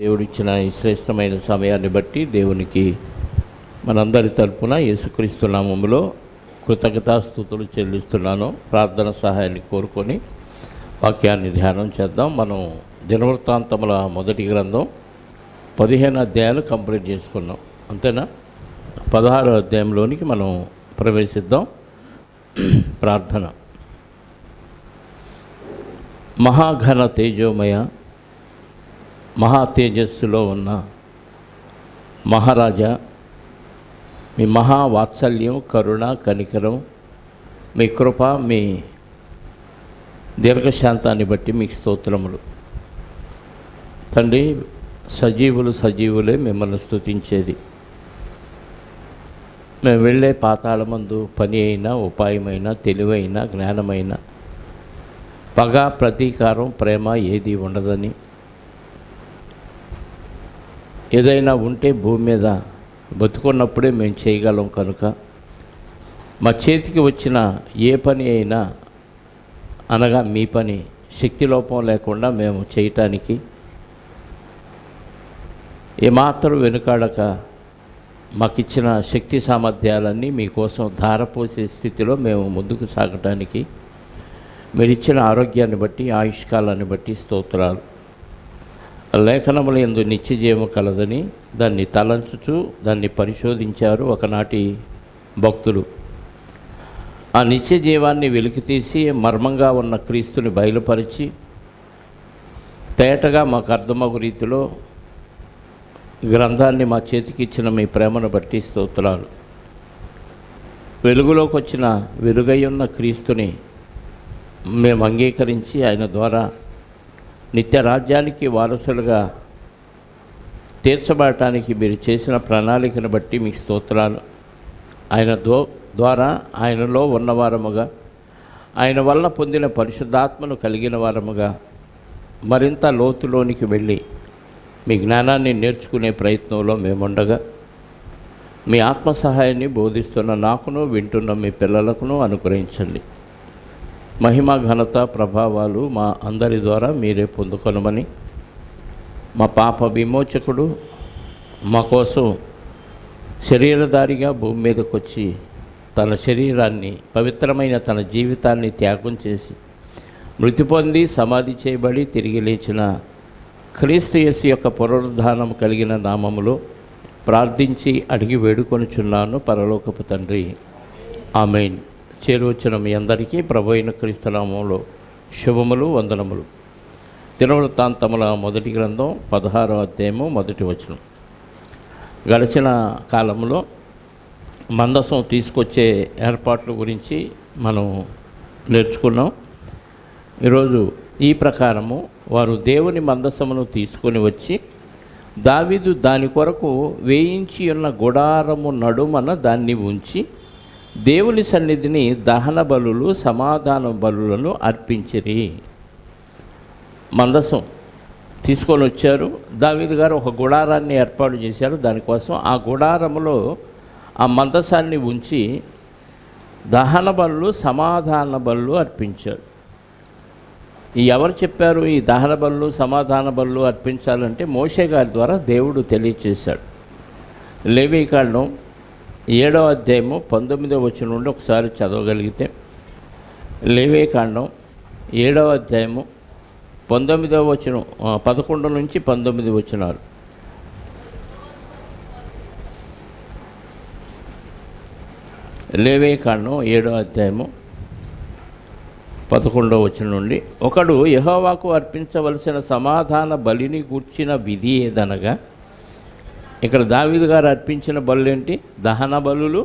దేవుడిచ్చిన ఈ శ్రేష్టమైన సమయాన్ని బట్టి దేవునికి మనందరి తరపున యేసుక్రీస్తు నామములో కృతజ్ఞతాస్తుతులు చెల్లిస్తున్నాను. ప్రార్థన సహాయాన్ని కోరుకొని వాక్యాన్ని ధ్యానం చేద్దాం. మనం దినవృత్తాంతముల మొదటి గ్రంథం 15 అధ్యాయాలు కంప్లీట్ చేసుకున్నాం, అంతేనా? 16వ అధ్యాయంలోనికి మనం ప్రవేశిద్దాం. ప్రార్థన. మహాఘన తేజోమయ మహా తేజస్సులో ఉన్న మహారాజా, మీ మహా వాత్సల్యం, కరుణ, కనికరం, మీ కృప, మీ దీర్ఘశాంతాన్ని బట్టి మీకు స్తోత్రములు తండ్రి. సజీవులే మిమ్మల్ని స్తుతించేది. మేము వెళ్ళే పాతాళమందు పని అయినా, ఉపాయమైన, తెలివైన, జ్ఞానమైన, పగ, ప్రతీకారం, ప్రేమ ఏది ఉండదని, ఏదైనా ఉంటే భూమి మీద బతుకున్నప్పుడే మేము చేయగలం కనుక మా చేతికి వచ్చిన ఏ పని అయినా, అనగా మీ పని, శక్తి లోపం లేకుండా మేము చేయటానికి ఏమాత్రం వెనుకాడక మాకిచ్చిన శక్తి సామర్థ్యాలన్నీ మీకోసం ధారపోసే స్థితిలో మేము ముందుకు సాగటానికి మీరిచ్చిన ఆరోగ్యాన్ని బట్టి, ఆయుష్కాలాన్ని బట్టి స్తోత్రాలు. లేఖనముల యందు నిత్యజీవము కలదని దాన్ని తలంచుచు దాన్ని పరిశోధించారు ఒకనాటి భక్తులు. ఆ నిత్యజీవాన్ని వెలికితీసి మర్మంగా ఉన్న క్రీస్తుని బయలుపరిచి తేటగా మాకు అర్థమగు రీతిలో గ్రంథాన్ని మా చేతికి ఇచ్చిన మీ ప్రేమను బట్టి స్తోత్రాలు. వెలుగులోకి వచ్చిన వెలుగయ్యున్న క్రీస్తుని మేము అంగీకరించి ఆయన ద్వారా నిత్య రాజ్యానికి వారసులుగా తీర్చబడటానికి మీరు చేసిన ప్రణాళికను బట్టి మీకు స్తోత్రాలు. ఆయన ద్వారా ఆయనలో ఉన్నవారముగా, ఆయన వల్ల పొందిన పరిశుద్ధాత్మను కలిగిన వారముగా మరింత లోతులోనికి వెళ్ళి మీ జ్ఞానాన్ని నేర్చుకునే ప్రయత్నంలో మేముండగా మీ ఆత్మ సహాయాన్ని బోధిస్తున్న నాకును వింటున్న మీ పిల్లలకును అనుగ్రహించండి. మహిమ, ఘనత, ప్రభావాలు మా అందరి ద్వారా మీరే పొందుకొనమని, మా పాప విమోచకుడు మా కోసం శరీరధారిగా భూమి మీదకి వచ్చి తన శరీరాన్ని, పవిత్రమైన తన జీవితాన్ని త్యాగం చేసి మృతి పొంది సమాధి చేయబడి తిరిగి లేచిన క్రీస్తు యేసు యొక్క పునరుద్ధానం కలిగిన నామములో ప్రార్థించి అడిగి వేడుకొనుచున్నాను పరలోకపు తండ్రి, ఆమేన్. చేరువచ్చిన మీ అందరికీ ప్రభు అయిన క్రీస్తు నామములో శుభములు, వందనములు. దినవృత్తాంతముల మొదటి గ్రంథం 16వ అధ్యాయము మొదటి వచనం. గడిచిన కాలంలో మందసం తీసుకొచ్చే ఏర్పాట్ల గురించి మనం నేర్చుకున్నాం. ఈరోజు ఈ ప్రకారము వారు దేవుని మందసమును తీసుకొని వచ్చి దావీదు దాని కొరకు వేయించి ఉన్న గుడారము నడుమన దాన్ని ఉంచి దేవుని సన్నిధిని దహన బలులు, సమాధాన బలులను అర్పించిరి. మందసం తీసుకొని వచ్చారు. దావీదు గారు ఒక గుడారాన్ని ఏర్పాటు చేశారు. దానికోసం ఆ గుడారములో ఆ మందసాన్ని ఉంచి దహన బలులు, సమాధాన బలులు అర్పించారు. ఎవరు చెప్పారు ఈ దహన బలులు, సమాధాన బలులు అర్పించాలంటే? మోషే గారి ద్వారా దేవుడు తెలియచేశాడు. లేవీకాండం 7వ అధ్యాయము 19వ వచనం నుండి ఒకసారి చదవగలిగితే, లేవీకాండం 7వ అధ్యాయము 19వ వచనం, 11 నుంచి 19 వచనాలు. లేవీకాండం 7వ అధ్యాయము 11వ వచనం నుండి, ఒకడు యెహోవాకు అర్పించవలసిన సమాధాన బలిని గూర్చిన విధి ఏదనగా, ఇక్కడ దావీదు గారు అర్పించిన బలు ఏంటి? దహన బలులు,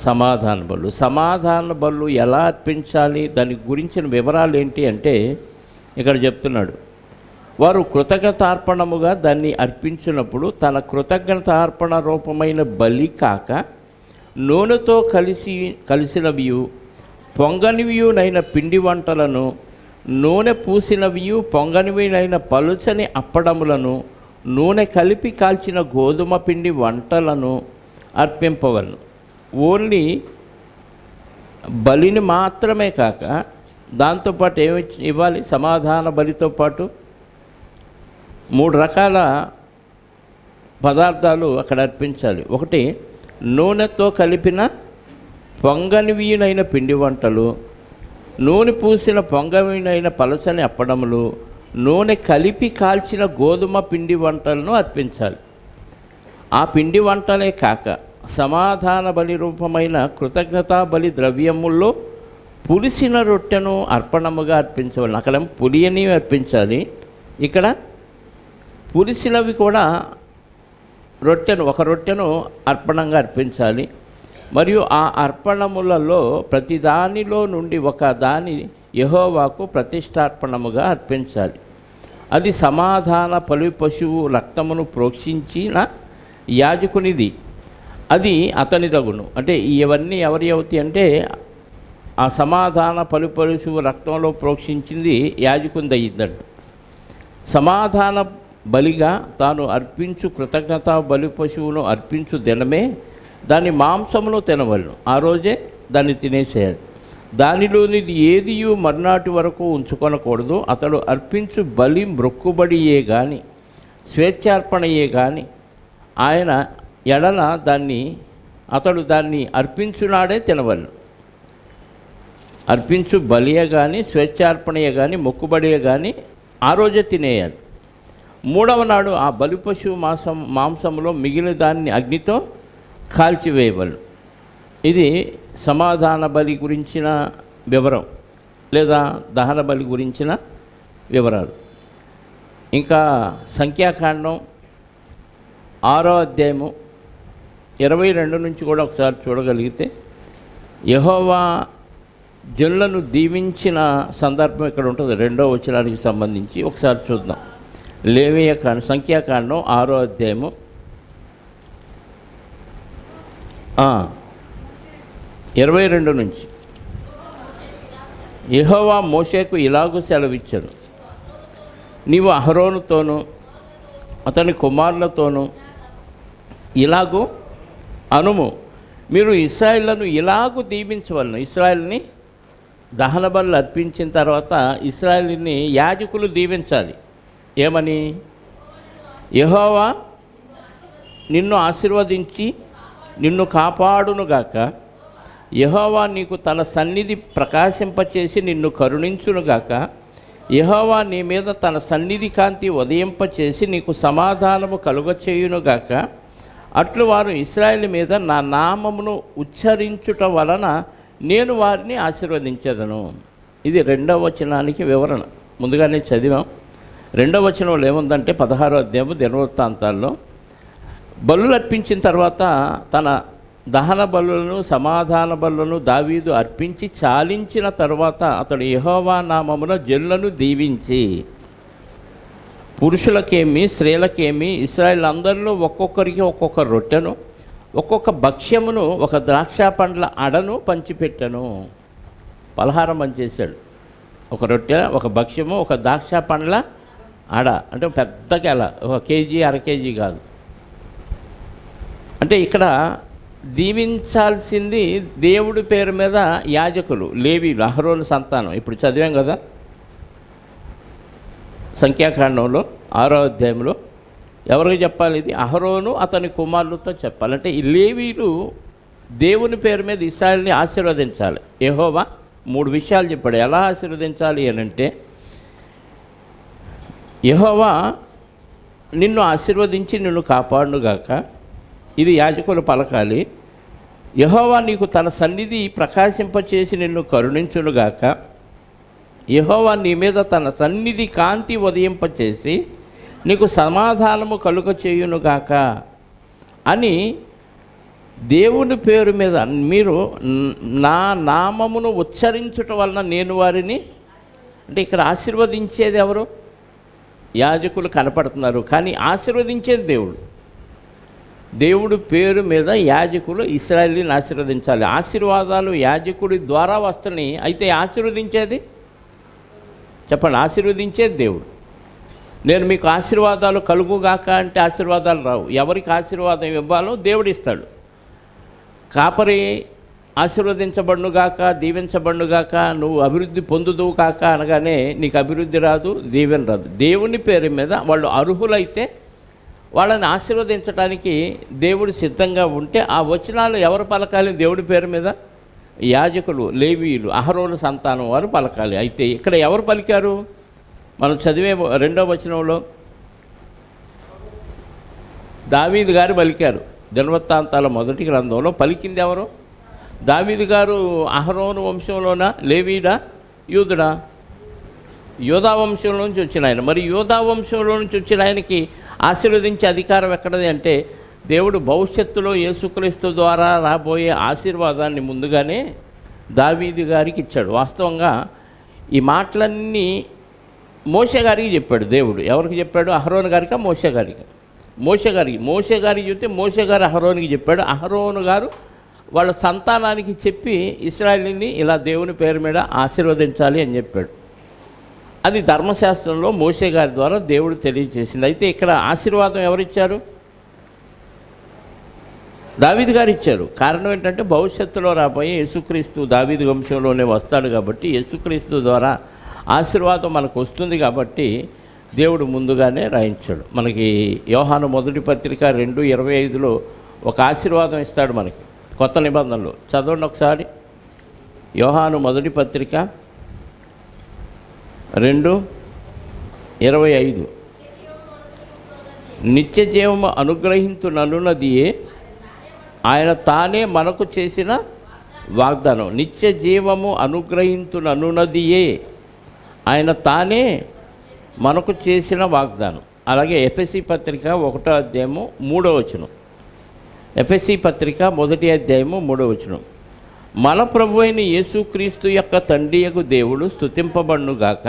సమాధాన బలు. సమాధాన బలు ఎలా అర్పించాలి, దాని గురించిన వివరాలు ఏంటి అంటే ఇక్కడ చెప్తున్నాడు. వారు కృతజ్ఞతార్పణముగా దాన్ని అర్పించినప్పుడు తన కృతజ్ఞతార్పణ రూపమైన బలి కాక నూనెతో కలిసినవియు పొంగనివియునైన పిండి వంటలను, నూనె పూసినవియు పొంగనివినైన పలుచని అప్పడములను, నూనె కలిపి కాల్చిన గోధుమ పిండి వంటలను అర్పింపవలను. ఓన్లీ బలిని మాత్రమే కాక దాంతోపాటు ఏమి ఇవ్వాలి? సమాధాన బలితో పాటు 3 రకాల పదార్థాలు అక్కడ అర్పించాలి. ఒకటి నూనెతో కలిపిన పొంగనివినైన పిండి వంటలు, నూనె పూసిన పొంగవినైన పలసని అప్పడములు, నూనె కలిపి కాల్చిన గోధుమ పిండి వంటలను అర్పించాలి. ఆ పిండి వంటలే కాక సమాధాన బలి రూపమైన కృతజ్ఞతా బలి ద్రవ్యముల్లో పులిసిన రొట్టెను అర్పణముగా అర్పించవాలి. అక్కడ పులియని అర్పించాలి, ఇక్కడ పులిసినవి కూడా ఒక రొట్టెను అర్పణంగా అర్పించాలి. మరియు ఆ అర్పణములలో ప్రతి దానిలో నుండి ఒక దాని యెహోవాకు ప్రతిష్టార్పణముగా అర్పించాలి. అది సమాధాన పలి పశువు రక్తమును ప్రోక్షించిన యాజకునిది, అది అతని దగును. అంటే ఇవన్నీ ఎవరి అవుతాయి అంటే ఆ సమాధాన పలి పశువు రక్తంలో ప్రోక్షించింది యాజకునిది అయ్యిందంట. సమాధాన బలిగా తాను అర్పించు కృతజ్ఞత బలి పశువును అర్పించు దినమే దాని మాంసమును తినవలను, ఆ రోజే దాన్ని తినేసేయాలి. దానిలోని ఏదియు మర్నాటి వరకు ఉంచుకొనకూడదు. అతడు అర్పించు బలి మ్రొక్కుబడియే కానీ స్వేచ్ఛార్పణయే కానీ ఆయన ఎడల అతడు దాన్ని అర్పించునాడే తినవలను. అర్పించు బలియే కానీ స్వేచ్ఛార్పణయే కానీ మొక్కుబడియే కానీ ఆ రోజే తినేయాలి. 3వ నాడు ఆ బలి పశువు మాంసంలో మిగిలిన దాన్ని అగ్నితో కాల్చివేయవలను. ఇది సమాధాన బలి గురించిన వివరం లేదా దహన బలి గురించిన వివరాలు. ఇంకా సంఖ్యాకాండం 6వ అధ్యాయము 22 నుంచి కూడా ఒకసారి చూడగలిగితే యెహోవా జనులను దీవించిన సందర్భం ఇక్కడ ఉంటుంది. 2వ వచనానికి సంబంధించి ఒకసారి చూద్దాం. సంఖ్యాకాండం 6వ అధ్యాయము 22 నుంచి. యెహోవా మోషేకు ఇలాగూ సెలవిచ్చాడు, నీవు అహరోనుతోనూ అతని కుమారులతోనూ ఇలాగూ అనుము, మీరు ఇశ్రాయేలును ఇలాగూ దీవించవలను. ఇశ్రాయేలుని దహన బలులు అర్పించిన తర్వాత ఇశ్రాయేలుని యాజకులు దీవించాలి. ఏమని? యెహోవా నిన్ను ఆశీర్వదించి నిన్ను కాపాడునుగాక, యెహోవా నీకు తన సన్నిధి ప్రకాశింపచేసి నిన్ను కరుణించునుగాక, యెహోవా నీ మీద తన సన్నిధి కాంతి ఉదయింపచేసి నీకు సమాధానము కలుగచేయునుగాక. అట్లు వారు ఇశ్రాయేలు మీద నా నామమును ఉచ్చరించుట వలన నేను వారిని ఆశీర్వదించేదను. ఇది 2వ వచనానికి వివరణ. ముందుగానే చదివాం. 2వ వచనంలో ఏముందంటే 16వ అధ్యాయము దినవృత్తాంతాల్లో బలులు అర్పించిన తర్వాత తన దహన బలులను సమాధాన బలులను దావీదు అర్పించి చాలించిన తర్వాత అతడు యెహోవా నామమున జనులను దీవించి పురుషులకేమి స్త్రీలకేమి ఇశ్రాయేలు అందరిలో ఒక్కొక్కరికి ఒక్కొక్క రొట్టెను ఒక్కొక్క భక్ష్యమును ఒక ద్రాక్ష పండ్ల అడను పంచిపెట్టను. పలహారం పంచేశాడు. ఒక రొట్టె, ఒక భక్ష్యము, ఒక ద్రాక్ష పండ్ల అడ. అంటే పెద్ద గెల, 1 కేజీ 1/2 కేజీ కాదు. అంటే ఇక్కడ దీవించాల్సింది దేవుడి పేరు మీద యాజకులు, లేవీలు, అహరోను సంతానం. ఇప్పుడు చదివాం కదా సంఖ్యాకాండంలో 6వ అధ్యాయంలో. ఎవరికి చెప్పాలి? ఇది అహరోను అతని కుమారులతో చెప్పాలంటే ఈ లేవీలు దేవుని పేరు మీద ఇశ్రాయేలుని ఆశీర్వదించాలి. యెహోవా 3 విషయాలు చెప్పాడు ఎలా ఆశీర్వదించాలి అని అంటే, యెహోవా నిన్ను ఆశీర్వదించి నిన్ను కాపాడునుగాక, ఇది యాజకులు పలకాలి. యెహోవా నీకు తన సన్నిధి ప్రకాశింపచేసి నిన్ను కరుణించునుగాక, యెహోవా నీ మీద తన సన్నిధి కాంతి ఉదయింపచేసి నీకు సమాధానము కలుగ చేయునుగాక అని దేవుని పేరు మీద మీరు నా నామమును ఉచ్చరించుట వలన నేను వారిని. అంటే ఇక్కడ ఆశీర్వదించేది ఎవరు? యాజకులు కనపడుతున్నారు, కానీ ఆశీర్వదించేది దేవుడు. దేవుడి పేరు మీద యాజకులు ఇశ్రాయేలుని ఆశీర్వదించాలి. ఆశీర్వాదాలు యాజకుడి ద్వారా వస్తున్నాయి. అయితే ఆశీర్వదించేది చెప్పండి, ఆశీర్వదించేది దేవుడు. నేను మీకు ఆశీర్వాదాలు కలుగుగాక అంటే ఆశీర్వాదాలు రావు. ఎవరికి ఆశీర్వాదం ఇవ్వాలో దేవుడు ఇస్తాడు. కాపరి ఆశీర్వదించబడునుగాక, దీవించబడునుగాక, నువ్వు అభివృద్ధి పొందుదువు కాక అనగానే నీకు అభివృద్ధి రాదు, దీవెన రాదు. దేవుని పేరు మీద వాళ్ళు అర్హులైతే వాళ్ళని ఆశీర్వదించడానికి దేవుడు సిద్ధంగా ఉంటే ఆ వచనాలు ఎవరు పలకాలి? దేవుడి పేరు మీద యాజకులు, లేవీయులు, అహరోను సంతానం వారు పలకాలి. అయితే ఇక్కడ ఎవరు పలికారు? మనం చదివే 2వ వచనంలో దావీదు గారు పలికారు. దినవృత్తాంతాల 1 గ్రంథంలో పలికింది ఎవరు? దావీదు గారు. అహరోను వంశంలోనా, లేవీడా, యూదుడా? యోధా వంశంలో నుంచి వచ్చిన ఆయన. మరి యోధా వంశంలో నుంచి వచ్చిన ఆయనకి ఆశీర్వదించే అధికారం ఎక్కడది అంటే దేవుడు భవిష్యత్తులో యేసుక్రీస్తు ద్వారా రాబోయే ఆశీర్వాదాన్ని ముందుగానే దావీదు గారికి ఇచ్చాడు. వాస్తవంగా ఈ మాటలన్నీ మోషే గారికి చెప్పాడు దేవుడు. ఎవరికి చెప్పాడు? అహరోను గారికా, మోషే గారికి? మోషే గారికి చెప్తే మోషే గారు అహరోనుకి చెప్పాడు. అహరోను గారు వాళ్ళ సంతానానికి చెప్పి ఇశ్రాయేలుని ఇలా దేవుని పేరు మీద ఆశీర్వదించాలి అని చెప్పాడు. అది ధర్మశాస్త్రంలో మోషే గారి ద్వారా దేవుడు తెలియజేసింది. అయితే ఇక్కడ ఆశీర్వాదం ఎవరిచ్చారు? దావీదు గారు ఇచ్చారు. కారణం ఏంటంటే భవిష్యత్తులో రాబోయే యేసుక్రీస్తు దావీదు వంశంలోనే వస్తాడు కాబట్టి యేసుక్రీస్తు ద్వారా ఆశీర్వాదం మనకు వస్తుంది కాబట్టి దేవుడు ముందుగానే రాయించాడు. మనకి యోహాను మొదటి పత్రిక 2:25లో ఒక ఆశీర్వాదం ఇస్తాడు మనకి కొత్త నిబంధనలో. చదవండి ఒకసారి. యోహాను మొదటి పత్రిక 2:25 నిత్య జీవము అనుగ్రహించుననున్నదియే ఆయన తానే మనకు చేసిన వాగ్దానం. నిత్య జీవము అనుగ్రహించుననున్నదియే ఆయన తానే మనకు చేసిన వాగ్దానం. అలాగే ఎఫెసీ పత్రిక 1వ అధ్యాయము 3వ వచనం. ఎఫెసీ పత్రిక 1వ అధ్యాయము 3వ వచనం. మన ప్రభువైన యేసుక్రీస్తు యొక్క తండ్రియగు దేవుడు స్తుతింపబడునుగాక.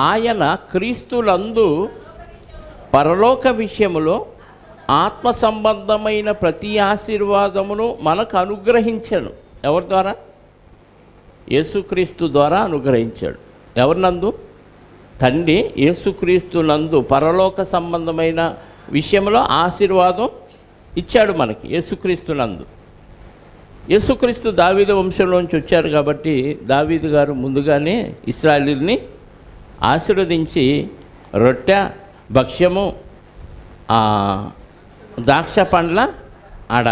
ఆయన క్రీస్తులందు పరలోక విషయములో ఆత్మ సంబంధమైన ప్రతి ఆశీర్వాదమును మనకు అనుగ్రహించాను. ఎవరి ద్వారా? యేసుక్రీస్తు ద్వారా అనుగ్రహించాడు. ఎవరినందు? తండ్రి యేసుక్రీస్తు నందు పరలోక సంబంధమైన విషయంలో ఆశీర్వాదం ఇచ్చాడు మనకి యేసుక్రీస్తు నందు. యేసుక్రీస్తు దావీదు వంశంలోంచి వచ్చారు కాబట్టి దావీదు గారు ముందుగానే ఇశ్రాయేలుని ఆశీర్వదించి రొట్టె, భక్ష్యము, ద్రాక్ష పండ్ల అడ,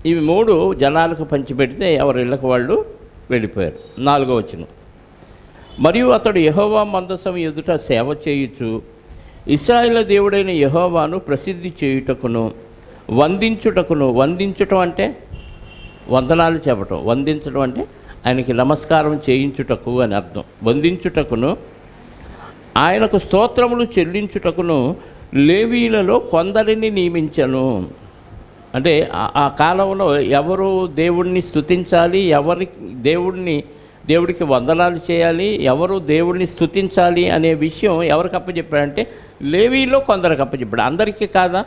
ఇవి 3 జనాలకు పంచిపెడితే ఎవరి ఇళ్ళకు వాళ్ళు వెళ్ళిపోయారు. 4వ వచనం. మరియు అతడు యెహోవా మందసం ఎదుట సేవ చేయుచు ఇశ్రాయేలు దేవుడైన యెహోవాను ప్రసిద్ధి చేయుటకును వందించుటకును. వందించటం అంటే వందనాలు చెప్పటం, వందించడం అంటే ఆయనకి నమస్కారం చేయించుటకు అని అర్థం. వందించుటకును ఆయనకు స్తోత్రములు చెల్లించుటకును లేవీయులలో కొందరిని నియమించను. అంటే ఆ కాలంలో ఎవరు దేవుణ్ణి స్తుతించాలి, దేవుడికి వందనాలు చేయాలి, ఎవరు దేవుడిని స్తుతించాలి అనే విషయం ఎవరికి అప్పచెప్పాడంటే లేవీలో కొందరికి అప్పచెప్పాడు. అందరికీ కాదా?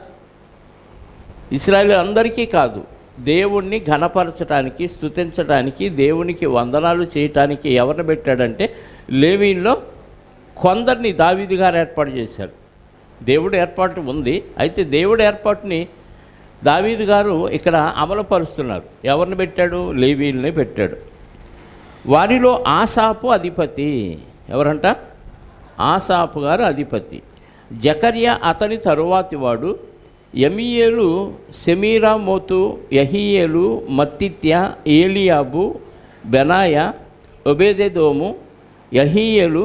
ఇశ్రాయేలు అందరికీ కాదు. దేవుణ్ణి ఘనపరచడానికి, స్తుతించడానికి, దేవునికి వందనాలు చేయటానికి ఎవరిని పెట్టాడంటే లేవీల్లో కొందరిని దావీదు గారు ఏర్పాటు చేశాడు. దేవుడు ఏర్పాటు ఉంది. అయితే దేవుడు ఏర్పాటుని దావీదు గారు ఇక్కడ అమలుపరుస్తున్నారు. ఎవరిని పెట్టాడు? లేవీయుల్ని పెట్టాడు. వారిలో ఆసాపు అధిపతి. ఎవరంట? ఆసాపు గారు అధిపతి. జకర్యా అతని తరువాతి వాడు. యమీయేలు, సెమీరామోతు, యహీయేలు, మత్తిత్య, ఏలియాబు, బెనాయ, ఒబేదెదోము, యహీయేలు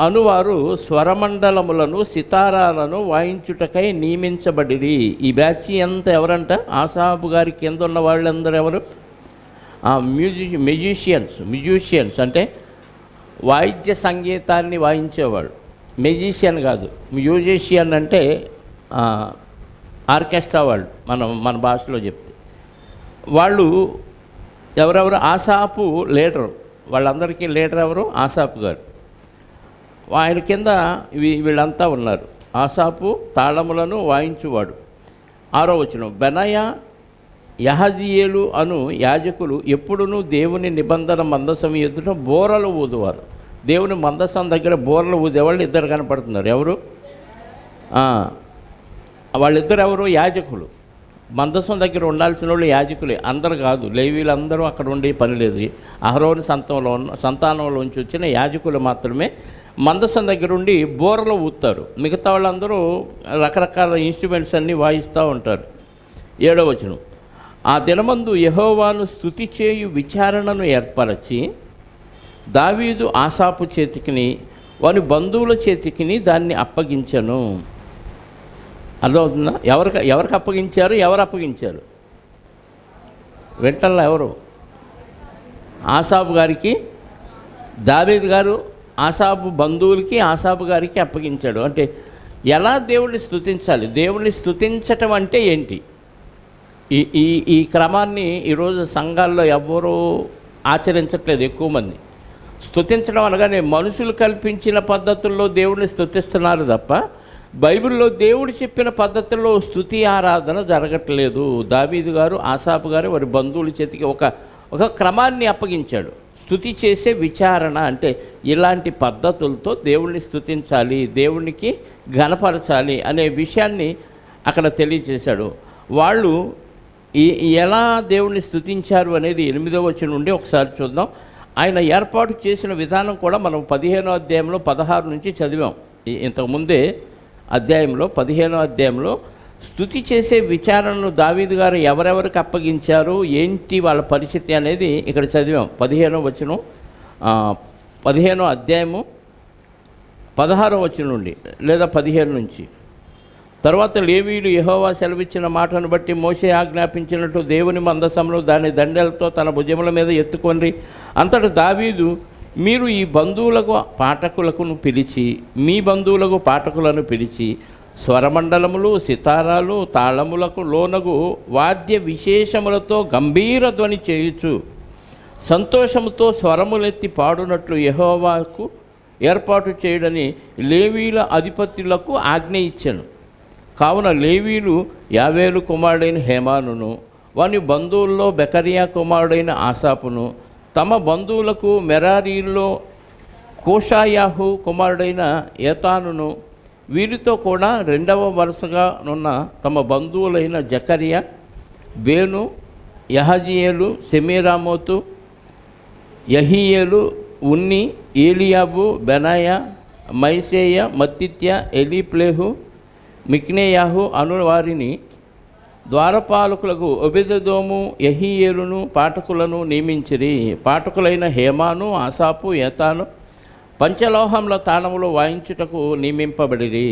అనువారు స్వరమండలములను, సితారాలను వాయించుటకై నియమించబడిరి. ఈ బ్యాచ్ అంతా ఎవరంట? ఆసాపు గారి కింద ఉన్న వాళ్ళందరూ ఎవరు? మ్యూజిషియన్స్ అంటే వాయిద్య సంగీతాన్ని వాయించేవాళ్ళు. మ్యూజిషియన్ కాదు, మ్యూజిషియన్ అంటే ఆర్కెస్ట్రా వాళ్ళు, మన భాషలో చెప్తే. వాళ్ళు ఎవరెవరు? ఆసాపు లీడరు. వాళ్ళందరికీ లీడర్ ఎవరు? ఆసాపు గారు. ఆయన కింద వీళ్ళంతా ఉన్నారు. ఆసాపు తాళములను వాయించువాడు. 6వ వచనం. బెనాయ, యహజీయేలు అను యాజకులు ఎప్పుడునూ దేవుని నిబంధన మందసం ఎదుట బోరలు ఊదువారు. దేవుని మందసం దగ్గర బోరలు ఊదేవాళ్ళు ఇద్దరు కనపడుతున్నారు. ఎవరు? వాళ్ళిద్దరు ఎవరు? యాజకులు. మందసం దగ్గర ఉండాల్సిన వాళ్ళు యాజకులే, అందరు కాదు. లేవీలందరూ అక్కడ ఉండే పని లేదు. అహరోను సంతానంలోంచి వచ్చిన యాజకులు మాత్రమే మందసం దగ్గర ఉండి బోరలో ఊతారు. మిగతా వాళ్ళందరూ రకరకాల ఇన్స్ట్రుమెంట్స్ అన్నీ వాయిస్తూ ఉంటారు. 7వ వచనం, ఆ దినమందు యెహోవాను స్తుతి చేయు విచారణను ఏర్పరచి దావీదు ఆసాపు చేతికిని వాని బంధువుల చేతికిని దాన్ని అప్పగించను. అర్థమవుతుందా? ఎవరికి అప్పగించారు? ఎవరు అప్పగించారు? వెంటనే ఎవరు? ఆసాపు గారికి. దావీదు గారు ఆసాపు బంధువులకి, ఆసాపు గారికి అప్పగించాడు. అంటే ఎలా దేవుణ్ణి స్తుతించాలి? దేవుణ్ణి స్తుతించటం అంటే ఏంటి? ఈ క్రమాన్ని ఈరోజు సంఘాల్లో ఎవ్వరూ ఆచరించట్లేదు. ఎక్కువ మంది స్తుతించడం అనగానే మనుషులు కల్పించిన పద్ధతుల్లో దేవుడిని స్తుతిస్తున్నారు తప్ప బైబిల్లో దేవుడు చెప్పిన పద్ధతుల్లో స్తుతి ఆరాధన జరగట్లేదు. దావీదు గారు, ఆసాపు గారు వారి బంధువుల చేతికి ఒక క్రమాన్ని అప్పగించాడు. స్తుతి చేసే విచారణ అంటే ఇలాంటి పద్ధతులతో దేవుణ్ణి స్తుతించాలి, దేవునికి ఘనపరచాలి అనే విషయాన్ని అక్కడ తెలియజేశాడు. వాళ్ళు ఎలా దేవుణ్ణి స్తుతించారు అనేది 8వ వచనం నుండి ఒకసారి చూద్దాం. ఆయన ఏర్పాటు చేసిన విధానం కూడా మనం 15వ అధ్యాయంలో 16 నుంచి చదివాం. ఇంతకుముందే అధ్యాయంలో 15వ అధ్యాయంలో స్తుతి చేసే విచారణను దావీదు గారు ఎవరెవరికి అప్పగించారు, ఏంటి వాళ్ళ పరిస్థితి అనేది ఇక్కడ చదివాం. 15వ వచనం 15వ అధ్యాయము 16వ వచనం నుండి లేదా 15 నుంచి. తర్వాత లేవీయులు యెహోవా సెలవిచ్చిన మాటను బట్టి మోషే ఆజ్ఞాపించినట్టు దేవుని మందసంలో దాని దండెలతో తన భుజముల మీద ఎత్తుకొని అంతటా దావీదు, మీరు ఈ బంధువులకు పాఠకులను పిలిచి మీ బంధువులకు పాఠకులను పిలిచి స్వరమండలములు, సితారాలు, తాళములకు లోనగు వాద్య విశేషములతో గంభీర ధ్వని చేయుచు సంతోషముతో స్వరములెత్తి పాడునట్లు యెహోవాకు ఏర్పాటు చేయడని లేవీల అధిపతులకు ఆజ్ఞ ఇచ్చెను. కావున లేవీలు యావేలు కుమారుడైన హేమానును వాని బంధువుల్లో బెకరియా కుమారుడైన ఆసాపును తమ బంధువులకు మెరారీల్లో కోషాయాహు కుమారుడైన ఏతానును వీరితో కూడా 2వ వరుసగా ఉన్న తమ బంధువులైన జకరియా, బేను, యహజియేలు, సెమీరామోతు, యహీయేలు, ఉన్ని, ఏలియాబు, బెనాయ, మైసేయ, మత్తిత్య, ఎలీప్లేహు, మిక్నేయాహు అను వారిని ద్వారపాలకులకు ఒబెదెదోము, యహీయేలును పాఠకులను నియమించిరి. పాఠకులైన హేమాను, ఆసాపు, ఏతాను పంచలోహంల తాళములు వాయించుటకు నియమింపబడిరి.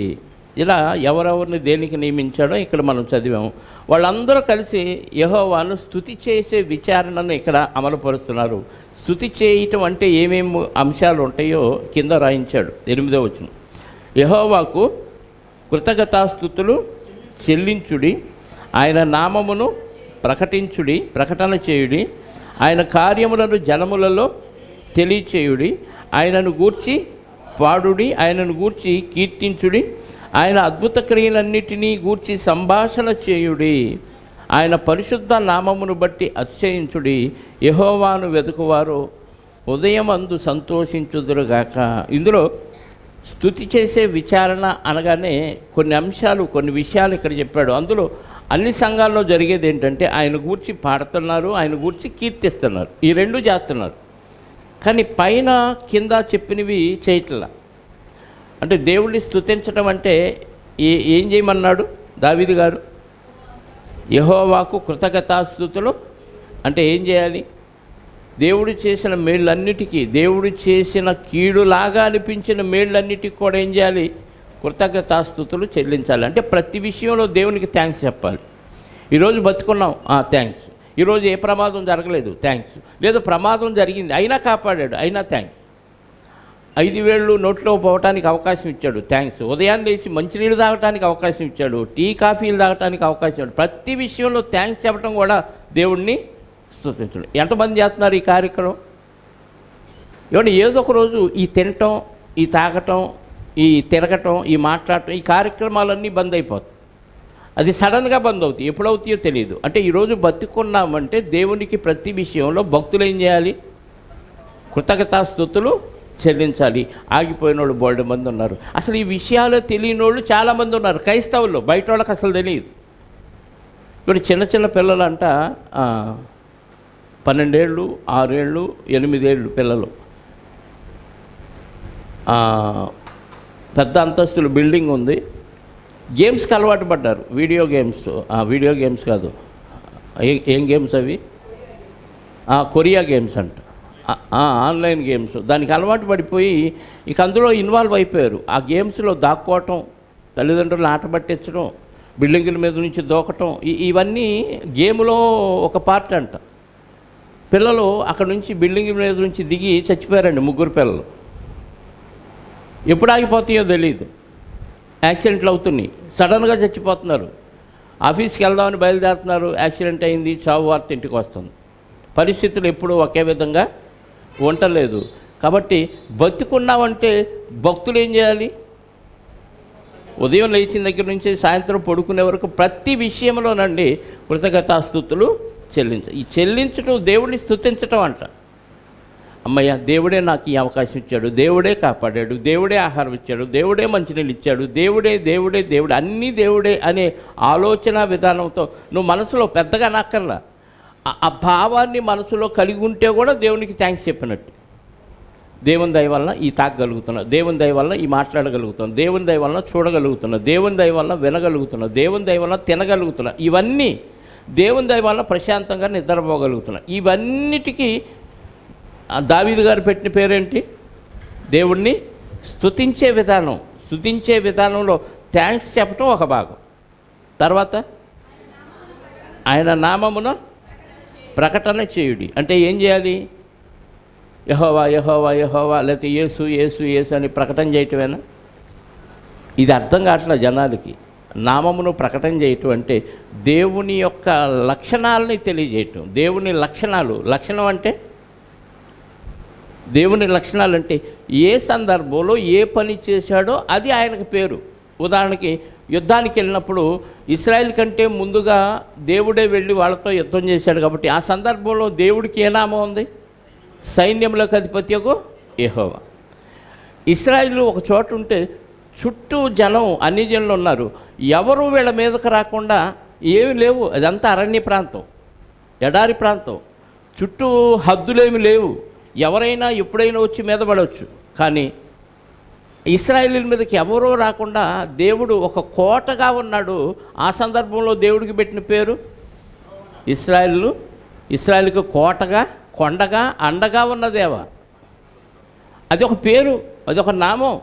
ఇలా ఎవరెవరిని దేనికి నియమించాడో ఇక్కడ మనం చదివాము. వాళ్ళందరూ కలిసి యెహోవాను స్తుతి చేసే విచారణను ఇక్కడ అమలుపరుస్తున్నారు. స్తుతి చేయటం అంటే ఏమేమి అంశాలు ఉంటాయో కింద రాయించాడు. 8వ వచనం, యెహోవాకు కృతజ్ఞతాస్తుతులు చెల్లించుడి, ఆయన నామమును ప్రకటన చేయుడి, ఆయన కార్యములను జనములలో తెలియచేయుడి, ఆయనను గూర్చి పాడుడి, ఆయనను గూర్చి కీర్తించుడి, ఆయన అద్భుత క్రియలన్నిటినీ గూర్చి సంభాషణ చేయుడి, ఆయన పరిశుద్ధ నామమును బట్టి అతిశయించుడి, యెహోవాను వెతుకువారు ఉదయమందు సంతోషించుదురుగాక. ఇందులో స్తుతి చేసే విచారణ అనగానే కొన్ని విషయాలు ఇక్కడ చెప్పాడు. అందులో అన్ని సంఘాల్లో జరిగేది ఏంటంటే ఆయన గూర్చి పాడుతున్నారు, ఆయన గూర్చి కీర్తిస్తున్నారు, ఈ 2 చేస్తున్నారు. కానీ పైన కింద చెప్పినవి చేయట్లా. అంటే దేవుడిని స్తుతించడం అంటే ఏం చేయమన్నాడు దావీదు గారు? యెహోవాకు కృతజ్ఞతాస్తుతులు అంటే ఏం చేయాలి? దేవుడు చేసిన మేళ్ళన్నిటికీ, దేవుడు చేసిన కీడులాగా అనిపించిన మేళ్ళన్నిటికీ కూడా ఏం చేయాలి? కృతజ్ఞతాస్తుతులు చెల్లించాలి. అంటే ప్రతి విషయంలో దేవునికి థ్యాంక్స్ చెప్పాలి. ఈరోజు బతుకున్నాం, థ్యాంక్స్. ఈరోజు ఏ ప్రమాదం జరగలేదు, థ్యాంక్స్. లేదు ప్రమాదం జరిగింది అయినా కాపాడాడు, అయినా థ్యాంక్స్. 5 వేళ్ళు నోట్లో పోవటానికి అవకాశం ఇచ్చాడు, థ్యాంక్స్. ఉదయాన్నే లేచి మంచినీళ్ళు తాగటానికి అవకాశం ఇచ్చాడు, టీ కాఫీలు తాగటానికి అవకాశం ఇచ్చాడు. ప్రతి విషయంలో థ్యాంక్స్ చెప్పడం కూడా దేవుణ్ణి స్తుతించడం. ఎంతమంది చేస్తున్నారు ఈ కార్యక్రమం? ఏమంటే ఏదో ఒక రోజు ఈ తినటం, ఈ తాగటం, ఈ తిరగటం, ఈ మాట్లాడటం, ఈ కార్యక్రమాలన్నీ బంద్ అయిపోతాయి. అది సడన్గా బంద్ అవుతాయి. ఎప్పుడవుతాయో తెలియదు. అంటే ఈరోజు బతుకున్నామంటే దేవునికి ప్రతి విషయంలో భక్తులు ఏం చేయాలి? కృతజ్ఞతాస్తుతులు చెల్లించాలి. ఆగిపోయిన వాళ్ళు బోల్డ్ మంది ఉన్నారు. అసలు ఈ విషయాలు తెలియని వాళ్ళు చాలామంది ఉన్నారు క్రైస్తవుల్లో, బయట వాళ్ళకి అసలు తెలియదు. ఇప్పుడు చిన్న చిన్న పిల్లలంట 12 ఏళ్ళు, 6 ఏళ్ళు, 8 ఏళ్ళు పిల్లలు పెద్ద అంతస్తులు బిల్డింగ్ ఉంది, గేమ్స్కి అలవాటు పడ్డారు. వీడియో గేమ్స్ కాదు, ఏం గేమ్స్ అవి, కొరియా గేమ్స్ అంట, ఆన్లైన్ గేమ్స్. దానికి అలవాటు పడిపోయి ఇక అందులో ఇన్వాల్వ్ అయిపోయారు. ఆ గేమ్స్లో దాక్కోవటం, తల్లిదండ్రులను ఆట పట్టించడం, బిల్డింగుల మీద నుంచి దూకటం, ఇవన్నీ గేమ్లో ఒక పార్ట్ అంట. పిల్లలు అక్కడ నుంచి బిల్డింగ్ మీద నుంచి దిగి చచ్చిపోయారండి, 3 పిల్లలు. ఎప్పుడు ఆగిపోతాయో తెలియదు, యాక్సిడెంట్లు అవుతున్నాయి, సడన్గా చచ్చిపోతున్నారు. ఆఫీస్కి వెళ్దామని బయలుదేరుతున్నారు, యాక్సిడెంట్ అయింది, చావు వార్త ఇంటికి వస్తుంది. పరిస్థితులు ఎప్పుడూ ఒకే విధంగా ఉండలేదు. కాబట్టి బతుకున్నామంటే భక్తులు ఏం చేయాలి? ఉదయం లేచిన దగ్గర నుంచి సాయంత్రం పడుకునే వరకు ప్రతి విషయంలోనండి కృతజ్ఞతాస్తుతులు ఈ చెల్లించటం దేవుడిని స్తుతించటం అంట. అమ్మయ్య, దేవుడే నాకు ఈ అవకాశం ఇచ్చాడు, దేవుడే కాపాడాడు, దేవుడే ఆహారం ఇచ్చాడు, దేవుడే మంచినీళ్ళు ఇచ్చాడు, దేవుడే దేవుడే దేవుడు, అన్నీ దేవుడే అనే ఆలోచన విధానంతో నువ్వు మనసులో పెద్దగా నాకర్లా ఆ భావాన్ని మనసులో కలిగి ఉంటే కూడా దేవునికి థ్యాంక్స్ చెప్పినట్టు. దేవుని దయ వలన ఈ తాగగలుగుతున్నా, దేవుని దయ వలన ఈ మాట్లాడగలుగుతున్నా, దేవుని దయ వలన చూడగలుగుతున్నా, దేవుని దయ వలన వినగలుగుతున్నా, దేవుని దయ వలన తినగలుగుతున్నా, ఇవన్నీ దేవుని దయ వలన ప్రశాంతంగా నిద్రపోగలుగుతున్నా. ఇవన్నిటికీ దావీదు గారు పెట్టిన పేరేంటి? దేవుణ్ణి స్తుతించే విధానం. స్తుతించే విధానంలో థ్యాంక్స్ చెప్పటం ఒక భాగం. తర్వాత ఆయన నామమున ప్రకటన చేయుడి అంటే ఏం చేయాలి? యెహోవా యెహోవా యెహోవా, లేకపోతే యేసు యేసు యేసు అని ప్రకటన చేయటమేనా? ఇది అర్థం కావట్లేదు జనాలకి. నామమును ప్రకటన చేయటం అంటే దేవుని యొక్క లక్షణాలని తెలియజేయటం. దేవుని లక్షణం అంటే దేవుని లక్షణాలు అంటే ఏ సందర్భంలో ఏ పని చేశాడో అది ఆయనకు పేరు. ఉదాహరణకి యుద్ధానికి వెళ్ళినప్పుడు ఇశ్రాయేల్ కంటే ముందుగా దేవుడే వెళ్ళి వాళ్ళతో యుద్ధం చేశాడు కాబట్టి ఆ సందర్భంలో దేవుడికి ఏ నామం ఉంది? సైన్యములకు అధిపత్యకు యెహోవా. ఇశ్రాయేలు ఒక చోట ఉంటే చుట్టూ జనం, అన్ని జనులు ఉన్నారు, ఎవరు వీళ్ళ మీదకు రాకుండా ఏమి లేవు. అదంతా అరణ్య ప్రాంతం, ఎడారి ప్రాంతం, చుట్టూ హద్దులేమి లేవు, ఎవరైనా ఎప్పుడైనా వచ్చి మీద పడవచ్చు. కానీ ఇశ్రాయేలీల మీదకి ఎవరో రాకుండా దేవుడు ఒక కోటగా ఉన్నాడు. ఆ సందర్భంలో దేవుడికి పెట్టిన పేరు ఇశ్రాయేలుకు కోటగా, కొండగా, అండగా ఉన్న దేవ. అది ఒక పేరు, అది ఒక నామం.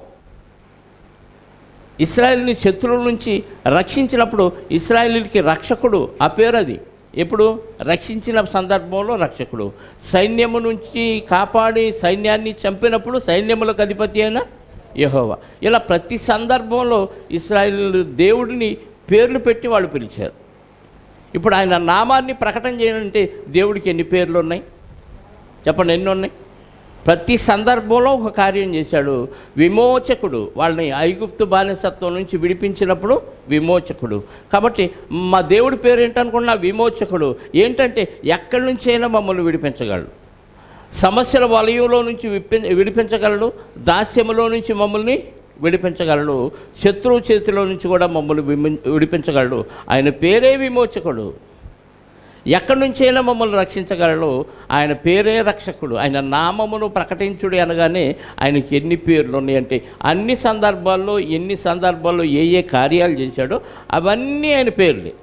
ఇశ్రాయేలుని శత్రువుల నుంచి రక్షించినప్పుడు ఇశ్రాయేలీలకి రక్షకుడు, ఆ పేరు అది. ఎప్పుడు రక్షించిన సందర్భంలో రక్షకుడు. సైన్యము నుంచి కాపాడి సైన్యాన్ని చంపినప్పుడు సైన్యములకు అధిపతి అయిన యెహోవా. ఇలా ప్రతి సందర్భంలో ఇశ్రాయేలు దేవుడిని పేర్లు పెట్టి వాళ్ళు పిలిచారు. ఇప్పుడు ఆయన నామాన్ని ప్రకటన చేయాలంటే దేవుడికి ఎన్ని పేర్లు ఉన్నాయి చెప్పండి? ఎన్ని ఉన్నాయి? ప్రతి సందర్భంలో ఒక కార్యం చేశాడు. విమోచకుడు, వాళ్ళని ఐగుప్తు బానిసత్వం నుంచి విడిపించినప్పుడు విమోచకుడు. కాబట్టి మా దేవుడి పేరు ఏంటనుకున్నా విమోచకుడు. ఏంటంటే ఎక్కడి నుంచైనా మమ్మల్ని విడిపించగలడు, సమస్యల వలయంలో నుంచి విడిపించగలడు, దాస్యములో నుంచి మమ్మల్ని విడిపించగలడు, శత్రువు చేతిలో నుంచి కూడా మమ్మల్ని విడిపించగలడు. ఆయన పేరే విమోచకుడు. ఎక్కడి నుంచైనా మమ్మల్ని రక్షించగలడు. ఆయన పేరే రక్షకుడు. ఆయన నామమును ప్రకటించుడు అనగానే ఆయనకి ఎన్ని పేర్లు ఉన్నాయంటే అన్ని సందర్భాల్లో ఎన్ని సందర్భాల్లో ఏ ఏ కార్యాలు చేశాడో అవన్నీ ఆయన పేర్లే.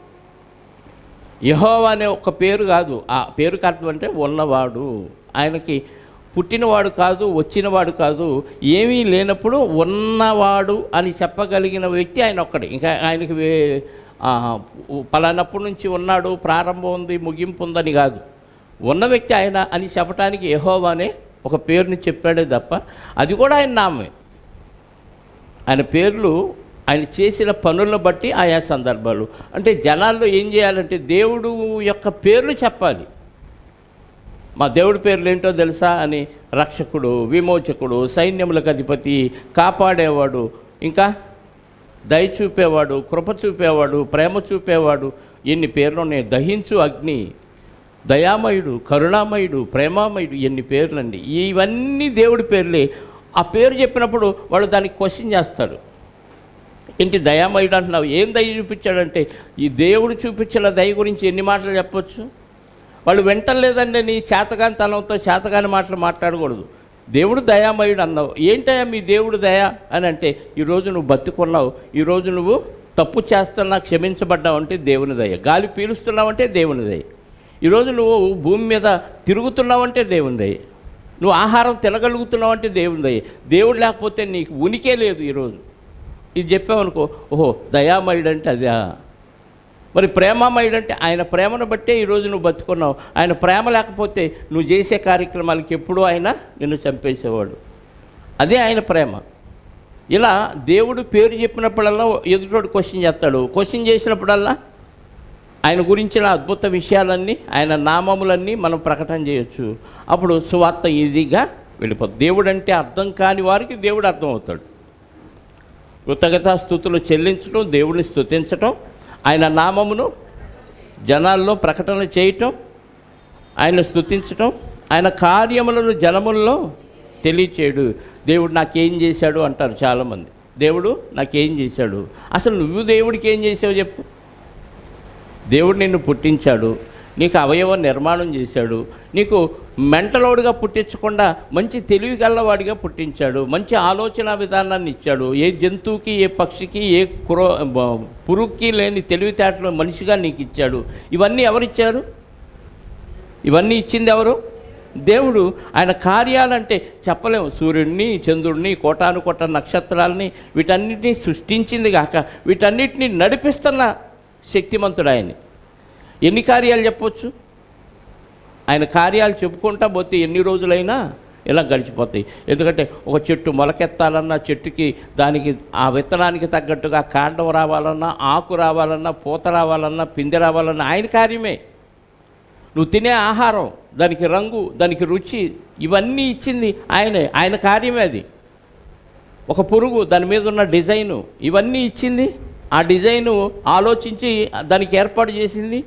యెహోవా అనే ఒక పేరు కాదు, ఆ పేరుకి అర్థం అంటే ఉన్నవాడు. ఆయనకి పుట్టినవాడు కాదు, వచ్చినవాడు కాదు, ఏమీ లేనప్పుడు ఉన్నవాడు అని చెప్పగలిగిన వ్యక్తి ఆయన ఒక్కడే. ఇంకా ఆయనకి పలానప్పటి నుంచి ఉన్నాడు, ప్రారంభం ఉంది, ముగింపు ఉందని కాదు. ఉన్న వ్యక్తి ఆయన అని చెప్పడానికి యెహోవా అనే ఒక పేరుని చెప్పాడే తప్ప అది కూడా ఆయన నామే. ఆయన పేర్లు ఆయన చేసిన పనులను బట్టి ఆయా సందర్భాలు. అంటే జనాల్లో ఏం చేయాలంటే దేవుడు యొక్క పేర్లు చెప్పాలి. మా దేవుడి పేర్లు ఏంటో తెలుసా అని రక్షకుడు, విమోచకుడు, సైన్యములకు అధిపతి, కాపాడేవాడు, ఇంకా దయ చూపేవాడు, కృప చూపేవాడు, ప్రేమ చూపేవాడు, ఎన్ని పేర్లు ఉన్నాయి. దహించు అగ్ని, దయామయుడు, కరుణామయుడు, ప్రేమామయుడు, ఎన్ని పేర్లండి. ఇవన్నీ దేవుడి పేర్లే. ఆ పేరు చెప్పినప్పుడు వాళ్ళు దానికి క్వశ్చన్ చేస్తారు, ఏంటి దయామయుడు అంటున్నావు? ఏం దయ చూపించాడంటే, ఈ దేవుడు చూపించిన దయ గురించి ఎన్ని మాటలు చెప్పొచ్చు? వాళ్ళు వింటలేదండి. నీ చేతగాని తనంతో చేతగాని మాటలు మాట్లాడకూడదు. దేవుడు దయామయుడు అన్నావు. ఏంటయ్యా మీ దేవుడు దయ అని అంటే, ఈరోజు నువ్వు బతుకున్నావు, ఈరోజు నువ్వు తప్పు చేస్తున్నా క్షమించబడ్డావు అంటే దేవుని దయ. గాలి పీలుస్తున్నావంటే దేవుని దయ. ఈరోజు నువ్వు భూమి మీద తిరుగుతున్నావంటే దేవుని దయ. నువ్వు ఆహారం తినగలుగుతున్నావంటే దేవుని దయ. దేవుడు లేకపోతే నీకు ఉనికే లేదు. ఈరోజు ఇది చెప్పామనుకో, ఓహో దయామయుడు అంటే అదే. మరి ప్రేమమయుడు అంటే ఆయన ప్రేమను బట్టే ఈరోజు నువ్వు బతుకున్నావు. ఆయన ప్రేమ లేకపోతే నువ్వు చేసే కార్యక్రమాలకి ఎప్పుడూ ఆయన నిన్ను చంపేసేవాడు. అదే ఆయన ప్రేమ. ఇలా దేవుడు పేరు చెప్పినప్పుడల్లా ఎదుటోడు క్వశ్చన్ చేస్తాడు. క్వశ్చన్ చేసినప్పుడల్లా ఆయన గురించిన అద్భుత విషయాలన్నీ, ఆయన నామములన్నీ మనం ప్రకటన చేయొచ్చు. అప్పుడు సువార్త ఈజీగా వెళ్ళిపోతుంది. దేవుడు అంటే అర్థం కాని వారికి దేవుడు అర్థమవుతాడు. కృతజ్ఞతా స్తుతులు చెల్లించడం, దేవుడిని స్తుతించటం, ఆయన నామమును జనాల్లో ప్రకటన చేయటం, ఆయన స్తుతించటం, ఆయన కార్యములను జనముల్లో తెలియచేయడు. దేవుడు నాకేం చేశాడు అంటారు చాలామంది. దేవుడు నాకేం చేశాడు? అసలు నువ్వు దేవుడికి ఏం చేసావు చెప్పు. దేవుడు నిన్ను పుట్టించాడు, నీకు అవయవ నిర్మాణం చేశాడు, నీకు మెంటలోడుగా పుట్టించకుండా మంచి తెలివి గల్లవాడిగా పుట్టించాడు, మంచి ఆలోచన విధానాన్ని ఇచ్చాడు. ఏ జంతువుకి, ఏ పక్షికి, ఏ పురుగుకి లేని తెలివితేటలు మనిషిగా నీకు ఇచ్చాడు. ఇవన్నీ ఎవరిచ్చారు? ఇవన్నీ ఇచ్చింది ఎవరు? దేవుడు. ఆయన కార్యాలంటే చెప్పలేము. సూర్యుడిని, చంద్రుడిని, కోటాను కోట నక్షత్రాలని వీటన్నిటినీ సృష్టించింది కాక వీటన్నిటినీ నడిపిస్తున్న శక్తిమంతుడు ఆయన. ఎన్ని కార్యాలు చెప్పవచ్చు? ఆయన కార్యాలు చెప్పుకుంటా పోతే ఎన్ని రోజులైనా ఇలా గడిచిపోతాయి. ఎందుకంటే ఒక చెట్టు మొలకెత్తాలన్నా, చెట్టుకి దానికి ఆ విత్తనానికి తగ్గట్టుగా కాండం రావాలన్నా, ఆకు రావాలన్నా, పూత రావాలన్నా, పిందె రావాలన్నా ఆయన కార్యమే. నువ్వు తినే ఆహారం, దానికి రంగు, దానికి రుచి, ఇవన్నీ ఇచ్చింది ఆయనే. ఆయన కార్యమే అది. ఒక పురుగు, దాని మీద ఉన్న డిజైను, ఇవన్నీ ఇచ్చింది. ఆ డిజైను ఆలోచించి దానికి ఏర్పాటు చేసింది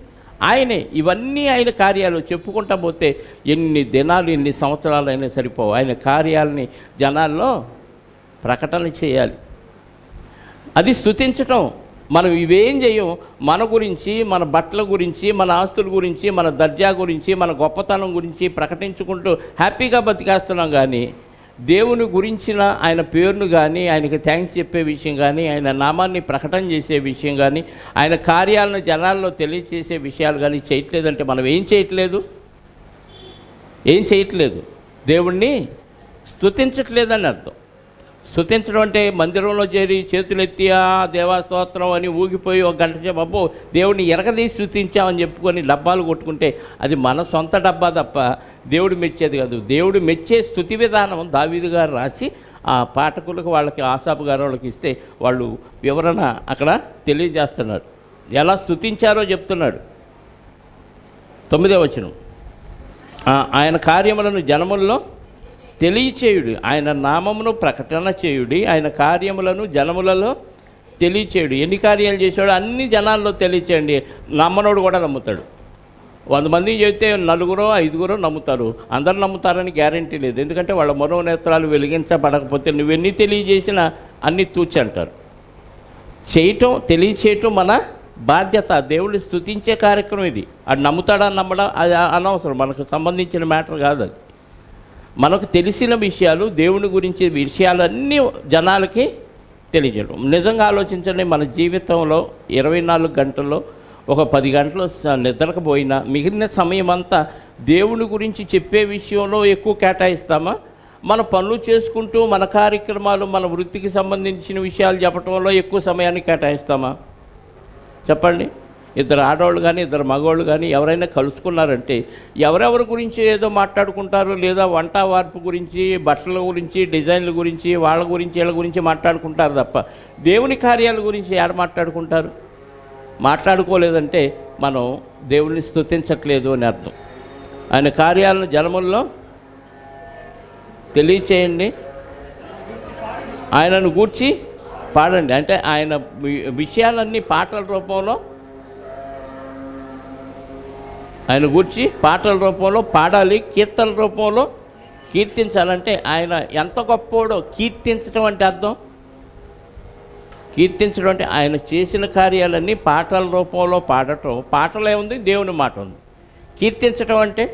ఆయనే. ఇవన్నీ ఆయన కార్యాలు. చెప్పుకుంటా పోతే ఎన్ని దినాలు, ఎన్ని సంవత్సరాలు అయినా సరిపోవు. ఆయన కార్యాలని జనాల్లో ప్రకటన చేయాలి. అది స్తుతించటం. మనం ఇవేం చేయం. మన గురించి, మన బట్టల గురించి, మన ఆస్తుల గురించి, మన దర్జా గురించి, మన గొప్పతనం గురించి ప్రకటించుకుంటూ హ్యాపీగా బతికేస్తున్నాం. కానీ దేవుని గురించిన ఆయన పేరును కానీ, ఆయనకి థ్యాంక్స్ చెప్పే విషయం కానీ, ఆయన నామాన్ని ప్రకటన చేసే విషయం కానీ, ఆయన కార్యాలను జనాల్లో తెలియచేసే విషయాలు కానీ చేయట్లేదంటే మనం ఏం చేయట్లేదు? ఏం చేయట్లేదు? దేవుణ్ణి స్తుతించట్లేదని అర్థం. స్తుతించడం అంటే మందిరంలో చేరి చేతులెత్తి దేవాస్తోత్రం అని ఊగిపోయి ఒక గంట సేపు అబ్బో దేవుడిని ఎరగదీసి స్తుతించామని చెప్పుకొని డబ్బాలు కొట్టుకుంటే అది మన సొంత డబ్బా తప్ప దేవుడు మెచ్చేది కాదు. దేవుడు మెచ్చే స్తుతి విధానం దావీదు గారు రాసి ఆ పాఠకులకు, వాళ్ళకి, ఆసాపు గారు వాళ్ళకి ఇస్తే వాళ్ళు వివరణ అక్కడ తెలియజేస్తున్నాడు. ఎలా స్తుతించారో చెప్తున్నాడు. 9వ వచనం, ఆయన కార్యములను జనముల్లో తెలియచేయుడి, ఆయన నామమును ప్రకటన చేయుడి, ఆయన కార్యములను జనములలో తెలియచేయుడు. ఎన్ని కార్యాలు చేశాడు? అన్ని జనాల్లో తెలియచేయండి. నమ్మనోడు కూడా నమ్ముతాడు. 100 మంది చెబితే 4 5 నమ్ముతారు. అందరు నమ్ముతారని గ్యారంటీ లేదు. ఎందుకంటే వాళ్ళ మనోనేత్రాలు వెలిగించబడకపోతే నువ్వెన్ని తెలియజేసినా అన్నీ తూచి అంటారు. చేయటం, తెలియచేయటం మన బాధ్యత. దేవుడిని స్తుతించే కార్యక్రమం ఇది. అది నమ్ముతాడా నమ్మడా అది అనవసరం, మనకు సంబంధించిన మ్యాటర్ కాదు అది. మనకు తెలిసిన విషయాలు, దేవుని గురించి విషయాలన్నీ జనాలకి తెలియజేయడం. నిజంగా ఆలోచించండి, మన జీవితంలో 24 గంటల్లో ఒక 10 గంటలు నిద్రకు పోయినా మిగిలిన సమయం అంతా దేవుని గురించి చెప్పే విషయంలో ఎక్కువ కేటాయిస్తామా? మన పనులు చేసుకుంటూ, మన కార్యక్రమాలు, మన వృత్తికి సంబంధించిన విషయాలు చెప్పడంలో ఎక్కువ సమయాన్ని కేటాయిస్తామా? చెప్పండి. 2 ఆడవాళ్ళు కానీ 2 మగవాళ్ళు కానీ ఎవరైనా కలుసుకున్నారంటే ఎవరెవరి గురించి ఏదో మాట్లాడుకుంటారు. లేదా వంట వార్పు గురించి, బట్టల గురించి, డిజైన్ల గురించి, వాళ్ళ గురించి, వీళ్ళ గురించి మాట్లాడుకుంటారు తప్ప దేవుని కార్యాల గురించి ఏడ మాట్లాడుకుంటారు? మాట్లాడుకోలేదంటే మనం దేవుణ్ణి స్తుతించట్లేదు అని అర్థం. ఆయన కార్యాలను జనముల్లో తెలియచేయండి, ఆయనను గూర్చి పాడండి. అంటే ఆయన విషయాలన్నీ పాటల రూపంలో, ఆయన గూర్చి పాటల రూపంలో పాడాలి, కీర్తన రూపంలో కీర్తించాలంటే ఆయన ఎంత గొప్పోడో కీర్తించడం అంటే అర్థం. కీర్తించడం అంటే ఆయన చేసిన కార్యాలన్నీ పాటల రూపంలో పాడటం. పాటలో ఏముంది? దేవుని మాట ఉంది. కీర్తించడం అంటే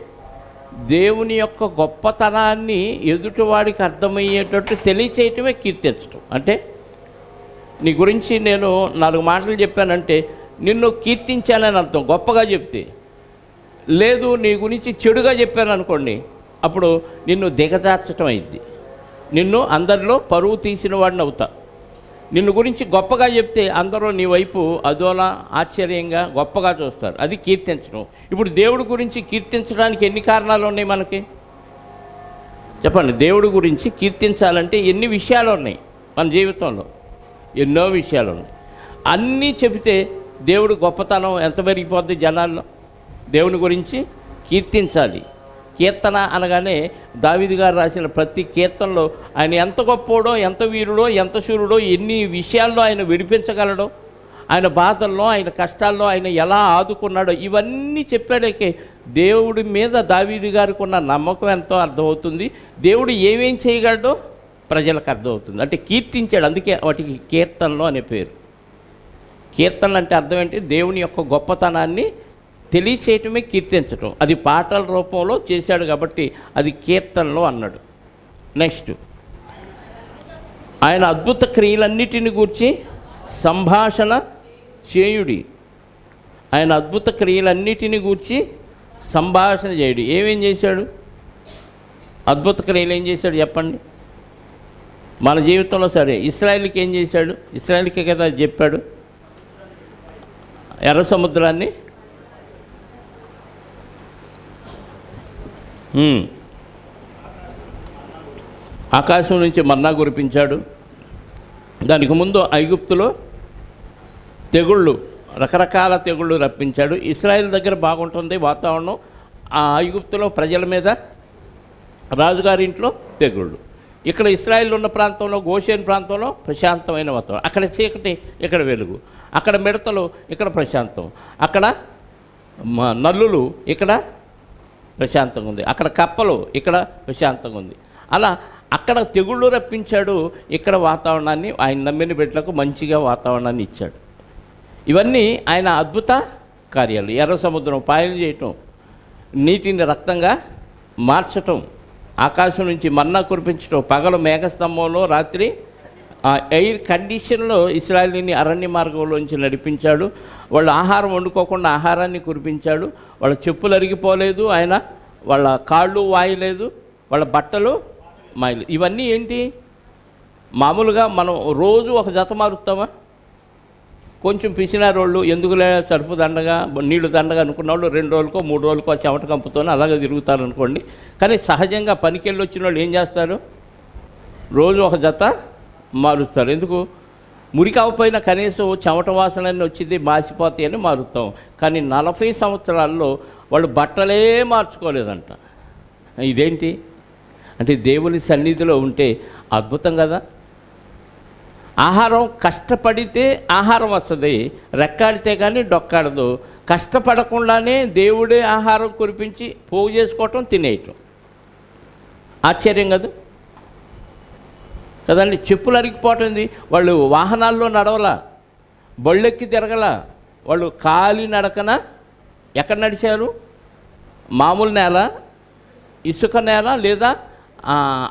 దేవుని యొక్క గొప్పతనాన్ని ఎదుటివాడికి అర్థమయ్యేటట్టు తెలియచేయటమే కీర్తించడం. అంటే నీ గురించి నేను 4 మాటలు చెప్పానంటే నిన్ను కీర్తించానని అర్థం, గొప్పగా చెప్తే. లేదు నీ గురించి చెడుగా చెప్పాను అనుకోండి, అప్పుడు నిన్ను దిగజార్చటం అయింది, నిన్ను అందరిలో పరువు తీసిన వాడిని అవుతా. నిన్ను గురించి గొప్పగా చెప్తే అందరూ నీ వైపు అదోలా ఆశ్చర్యంగా గొప్పగా చూస్తారు. అది కీర్తించడం. ఇప్పుడు దేవుడి గురించి కీర్తించడానికి ఎన్ని కారణాలు ఉన్నాయి మనకి? చెప్పండి. దేవుడి గురించి కీర్తించాలంటే ఎన్ని విషయాలు ఉన్నాయి మన జీవితంలో? ఎన్నో విషయాలు ఉన్నాయి. అన్నీ చెబితే దేవుడు గొప్పతనం ఎంత పెరిగిపోద్ది జనాల్లో. దేవుని గురించి కీర్తించాలి. కీర్తన అనగానే దావీదు గారు రాసిన ప్రతి కీర్తనలో ఆయన ఎంత గొప్పోడో, ఎంత వీరుడో, ఎంత శూరుడో, ఎన్ని విషయాల్లో ఆయన విడిపించగలడో, ఆయన బాధల్లో, ఆయన కష్టాల్లో ఆయన ఎలా ఆదుకున్నాడో ఇవన్నీ చెప్పాడకే దేవుడి మీద దావీదు గారికి ఉన్న నమ్మకం ఎంతో అర్థమవుతుంది. దేవుడు ఏమేం చేయగలడో ప్రజలకు అర్థమవుతుంది. అంటే కీర్తించాడు, అందుకే వాటికి కీర్తనలు అనే పేరు. కీర్తనలు అంటే అర్థం ఏంటి? దేవుని యొక్క గొప్పతనాన్ని తెలియచేయటమే కీర్తించటం. అది పాటల రూపంలో చేశాడు కాబట్టి అది కీర్తనలు అన్నాడు. నెక్స్ట్, ఆయన అద్భుత క్రియలన్నిటిని గూర్చి సంభాషణ చేయుడి. ఆయన అద్భుత క్రియలన్నిటిని గూర్చి సంభాషణ చేయుడి. ఏమేం చేశాడు? అద్భుత క్రియలు ఏం చేశాడు చెప్పండి? మన జీవితంలో సరే, ఇశ్రాయేలుకి ఏం చేశాడు? ఇశ్రాయేలుకే కదా చెప్పాడు, ఎర్ర సముద్రాన్ని ఆకాశం నుంచి మన్నా కురిపించాడు. దానికి ముందు ఐగుప్తులో తెగుళ్ళు, రకరకాల తెగుళ్ళు రప్పించాడు. ఇశ్రాయేల్ దగ్గర బాగుంటుంది వాతావరణం, ఆ ఐగుప్తులో ప్రజల మీద, రాజుగారింట్లో తెగుళ్ళు. ఇక్కడ ఇశ్రాయేల్ ఉన్న ప్రాంతంలో, గోషేన్ ప్రాంతంలో ప్రశాంతమైన వాతావరణం. అక్కడ చీకటి, ఇక్కడ వెలుగు. అక్కడ మిడతలు, ఇక్కడ ప్రశాంతం. అక్కడ నల్లులు, ఇక్కడ ప్రశాంతంగా ఉంది. అక్కడ కప్పలు, ఇక్కడ ప్రశాంతంగా ఉంది. అలా అక్కడ తెగుళ్ళు రప్పించాడు, ఇక్కడ వాతావరణాన్ని ఆయన నమ్మిన బిడ్డలకు మంచిగా వాతావరణాన్ని ఇచ్చాడు. ఇవన్నీ ఆయన అద్భుత కార్యాలు. ఎర్ర సముద్రం పాయలు చేయటం, నీటిని రక్తంగా మార్చటం, ఆకాశం నుంచి మన్నా కురిపించటం, పగలు మేఘస్తంభంలో, రాత్రి ఎయిర్ కండిషన్లో ఇశ్రాయేలుని అరణ్య మార్గంలోంచి నడిపించాడు. వాళ్ళు ఆహారం వండుకోకుండా ఆహారాన్ని కురిపించాడు. వాళ్ళ చెప్పులు అరిగిపోలేదు, ఆయన వాళ్ళ కాళ్ళు వాయలేదు, వాళ్ళ బట్టలు మాయలేదు. ఇవన్నీ ఏంటి? మామూలుగా మనం రోజు ఒక జత మారుస్తామా? కొంచెం పిసినారోళ్ళు, ఎందుకులే సరుపు దండగా, నీళ్లు దండగా అనుకున్న వాళ్ళు 2 రోజులకో 3 రోజులకో చెమట కంపుతోనే అలాగే తిరుగుతారు అనుకోండి. కానీ సహజంగా పనికెళ్ళి వచ్చిన వాళ్ళు ఏం చేస్తారు? రోజు ఒక జత మారుస్తారు. ఎందుకు? మురికి అవ్వపోయినా కనీసం చెమట వాసనని వచ్చింది, మాసిపోతాయి అని మారుతాం. కానీ 40 సంవత్సరాల్లో వాళ్ళు బట్టలే మార్చుకోలేదంట. ఇదేంటి అంటే దేవుని సన్నిధిలో ఉంటే అద్భుతం కదా. ఆహారం కష్టపడితే ఆహారం వస్తుంది, రెక్కాడితే కానీ డొక్కాడదు. కష్టపడకుండానే దేవుడే ఆహారం కురిపించి పోగు చేసుకోవటం, తినేయటం. ఆశ్చర్యం కదా కదండి. చెప్పులు అరిగిపోతుంది, వాళ్ళు వాహనాల్లో నడవలా, బళ్ళెక్కి తిరగల, వాళ్ళు కాలి నడకన ఎక్కడ నడిచారు? మామూలు నేల, ఇసుక నేల, లేదా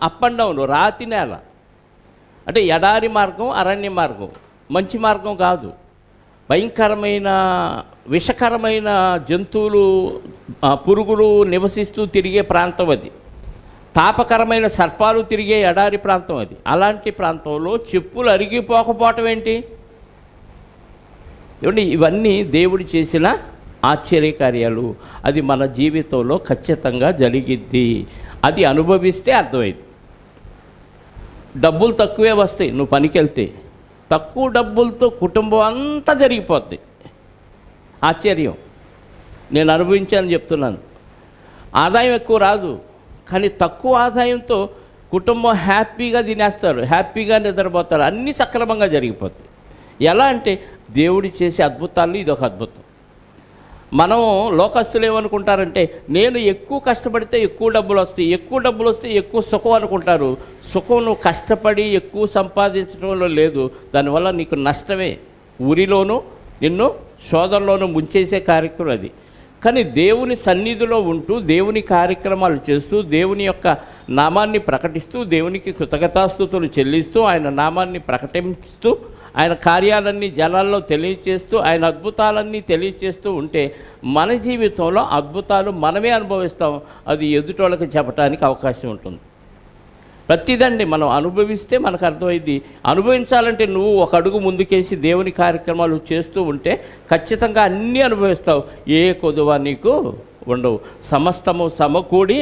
అప్ అండ్ డౌన్ రాతి నేల. అంటే ఎడారి మార్గం, అరణ్య మార్గం, మంచి మార్గం కాదు. భయంకరమైన విషకరమైన జంతువులు, పురుగులు నివసిస్తూ తిరిగే ప్రాంతం అది. తాపకరమైన సర్పాలు తిరిగే ఎడారి ప్రాంతం అది. అలాంటి ప్రాంతంలో చెప్పులు అరిగిపోకపోవటం ఏంటి? ఏమండి, ఇవన్నీ దేవుడు చేసిన ఆశ్చర్యకార్యాలు. అది మన జీవితంలో ఖచ్చితంగా జరిగిద్ది. అది అనుభవిస్తే అర్థమైంది. డబ్బులు తక్కువే వస్తాయి, నువ్వు పనికి వెళ్తే తక్కువ డబ్బులతో కుటుంబం అంతా జరిగిపోద్ది. ఆశ్చర్యం, నేను అనుభవించానని చెప్తున్నాను. ఆదాయం ఎక్కువ రాదు, కానీ తక్కువ ఆదాయంతో కుటుంబం హ్యాపీగా తినేస్తారు, హ్యాపీగా నిద్రపోతారు, అన్నీ సక్రమంగా జరిగిపోతాయి. ఎలా అంటే దేవుడు చేసే అద్భుతాలు ఇదొక అద్భుతం. మనం లోకస్తులు ఏమనుకుంటారంటే నేను ఎక్కువ కష్టపడితే ఎక్కువ డబ్బులు వస్తాయి, ఎక్కువ డబ్బులు వస్తే ఎక్కువ సుఖం అనుకుంటారు. సుఖం నువ్వు కష్టపడి ఎక్కువ సంపాదించడంలో లేదు, దానివల్ల నీకు నష్టమే. ఊరిలోనూ నిన్ను శోధనలోనూ ముంచేసే కార్యక్రమం అది. కానీ దేవుని సన్నిధిలో ఉంటూ దేవుని కార్యక్రమాలు చేస్తూ దేవుని యొక్క నామాన్ని ప్రకటిస్తూ దేవునికి కృతజ్ఞతాస్తుతులు చెల్లిస్తూ ఆయన నామాన్ని ప్రకటిస్తూ ఆయన కార్యాలన్నీ జనాల్లో తెలియచేస్తూ ఆయన అద్భుతాలన్నీ తెలియచేస్తూ ఉంటే మన జీవితంలో అద్భుతాలు మనమే అనుభవిస్తాం. అది ఎదుటోళ్ళకి చెప్పడానికి అవకాశం ఉంటుంది. ప్రతిదండి మనం అనుభవిస్తే మనకు అర్థమైంది. అనుభవించాలంటే నువ్వు ఒక అడుగు ముందుకేసి దేవుని కార్యక్రమాలు చేస్తూ ఉంటే ఖచ్చితంగా అన్నీ అనుభవిస్తావు. ఏ కొదువ నీకు ఉండవు. సమస్తము సమకూడి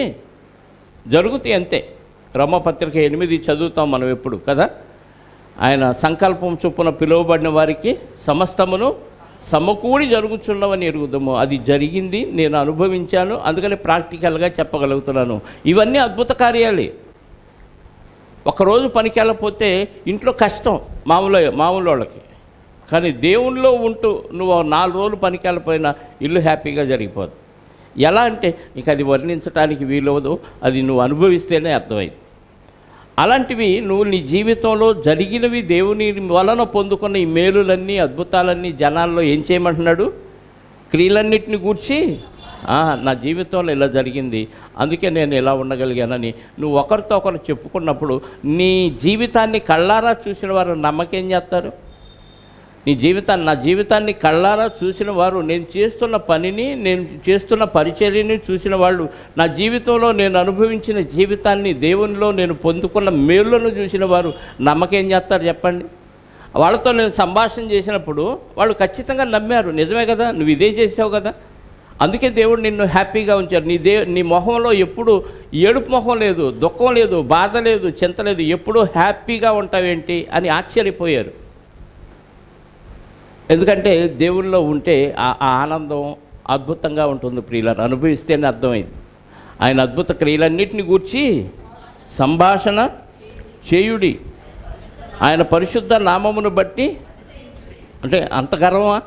జరుగుతాయి అంతే. రోమపత్రిక 8 చదువుతాం మనం ఎప్పుడు కదా. ఆయన సంకల్పం చొప్పున పిలువబడిన వారికి సమస్తమును సమకూడి జరుగుతున్నవని ఎరుగుదాము. అది జరిగింది, నేను అనుభవించాను, అందుకని ప్రాక్టికల్గా చెప్పగలుగుతున్నాను. ఇవన్నీ అద్భుత కార్యాలే. ఒకరోజు పనికి వెళ్ళకపోతే ఇంట్లో కష్టం మామూలు వాళ్ళకి. కానీ దేవునిలో ఉంటూ నువ్వు 4 రోజులు పనికి వెళ్ళిపోయినా ఇల్లు హ్యాపీగా జరిగిపోదు. ఎలా అంటే ఇక అది వర్ణించడానికి వీలవదు, అది నువ్వు అనుభవిస్తేనే అర్థమైంది. అలాంటివి నువ్వు నీ జీవితంలో జరిగినవి దేవుని వలన పొందుకున్న ఈ మేలులన్నీ అద్భుతాలన్నీ జనాల్లో ఏం చేయమంటున్నాడు? క్రియలన్నిటిని గూర్చి నా జీవితంలో ఇలా జరిగింది, అందుకే నేను ఇలా ఉండగలిగానని నువ్వు ఒకరితో ఒకరు చెప్పుకున్నప్పుడు నీ జీవితాన్ని కళ్ళారా చూసిన వారు నమ్మకేం చేస్తారు? నా జీవితాన్ని కళ్ళారా చూసిన వారు, నేను చేస్తున్న పనిని, నేను చేస్తున్న పరిచర్యని చూసిన వాళ్ళు, నా జీవితంలో నేను అనుభవించిన జీవితాన్ని, దేవునిలో నేను పొందుకున్న మేలులను చూసిన వారు నమ్మకేం చేస్తారు చెప్పండి? వాళ్ళతో నేను సంభాషణ చేసినప్పుడు వాళ్ళు ఖచ్చితంగా నమ్మారు. నిజమే కదా, నువ్వు ఇదే చేసావు కదా, అందుకే దేవుడు నిన్ను హ్యాపీగా ఉంచారు. నీ మొహంలో ఎప్పుడు ఏడుపు మొహం లేదు, దుఃఖం లేదు, బాధ లేదు, చింత లేదు, ఎప్పుడూ హ్యాపీగా ఉంటావేంటి అని ఆశ్చర్యపోయారు. ఎందుకంటే దేవుల్లో ఉంటే ఆ ఆనందం అద్భుతంగా ఉంటుంది ప్రియులారా. అనుభవిస్తేనే అర్థమైంది. ఆయన అద్భుత క్రియలన్నిటిని గూర్చి సంభాషణ చేయుడి, ఆయన పరిశుద్ధ నామమును బట్టి. అంటే అంత గర్వమా?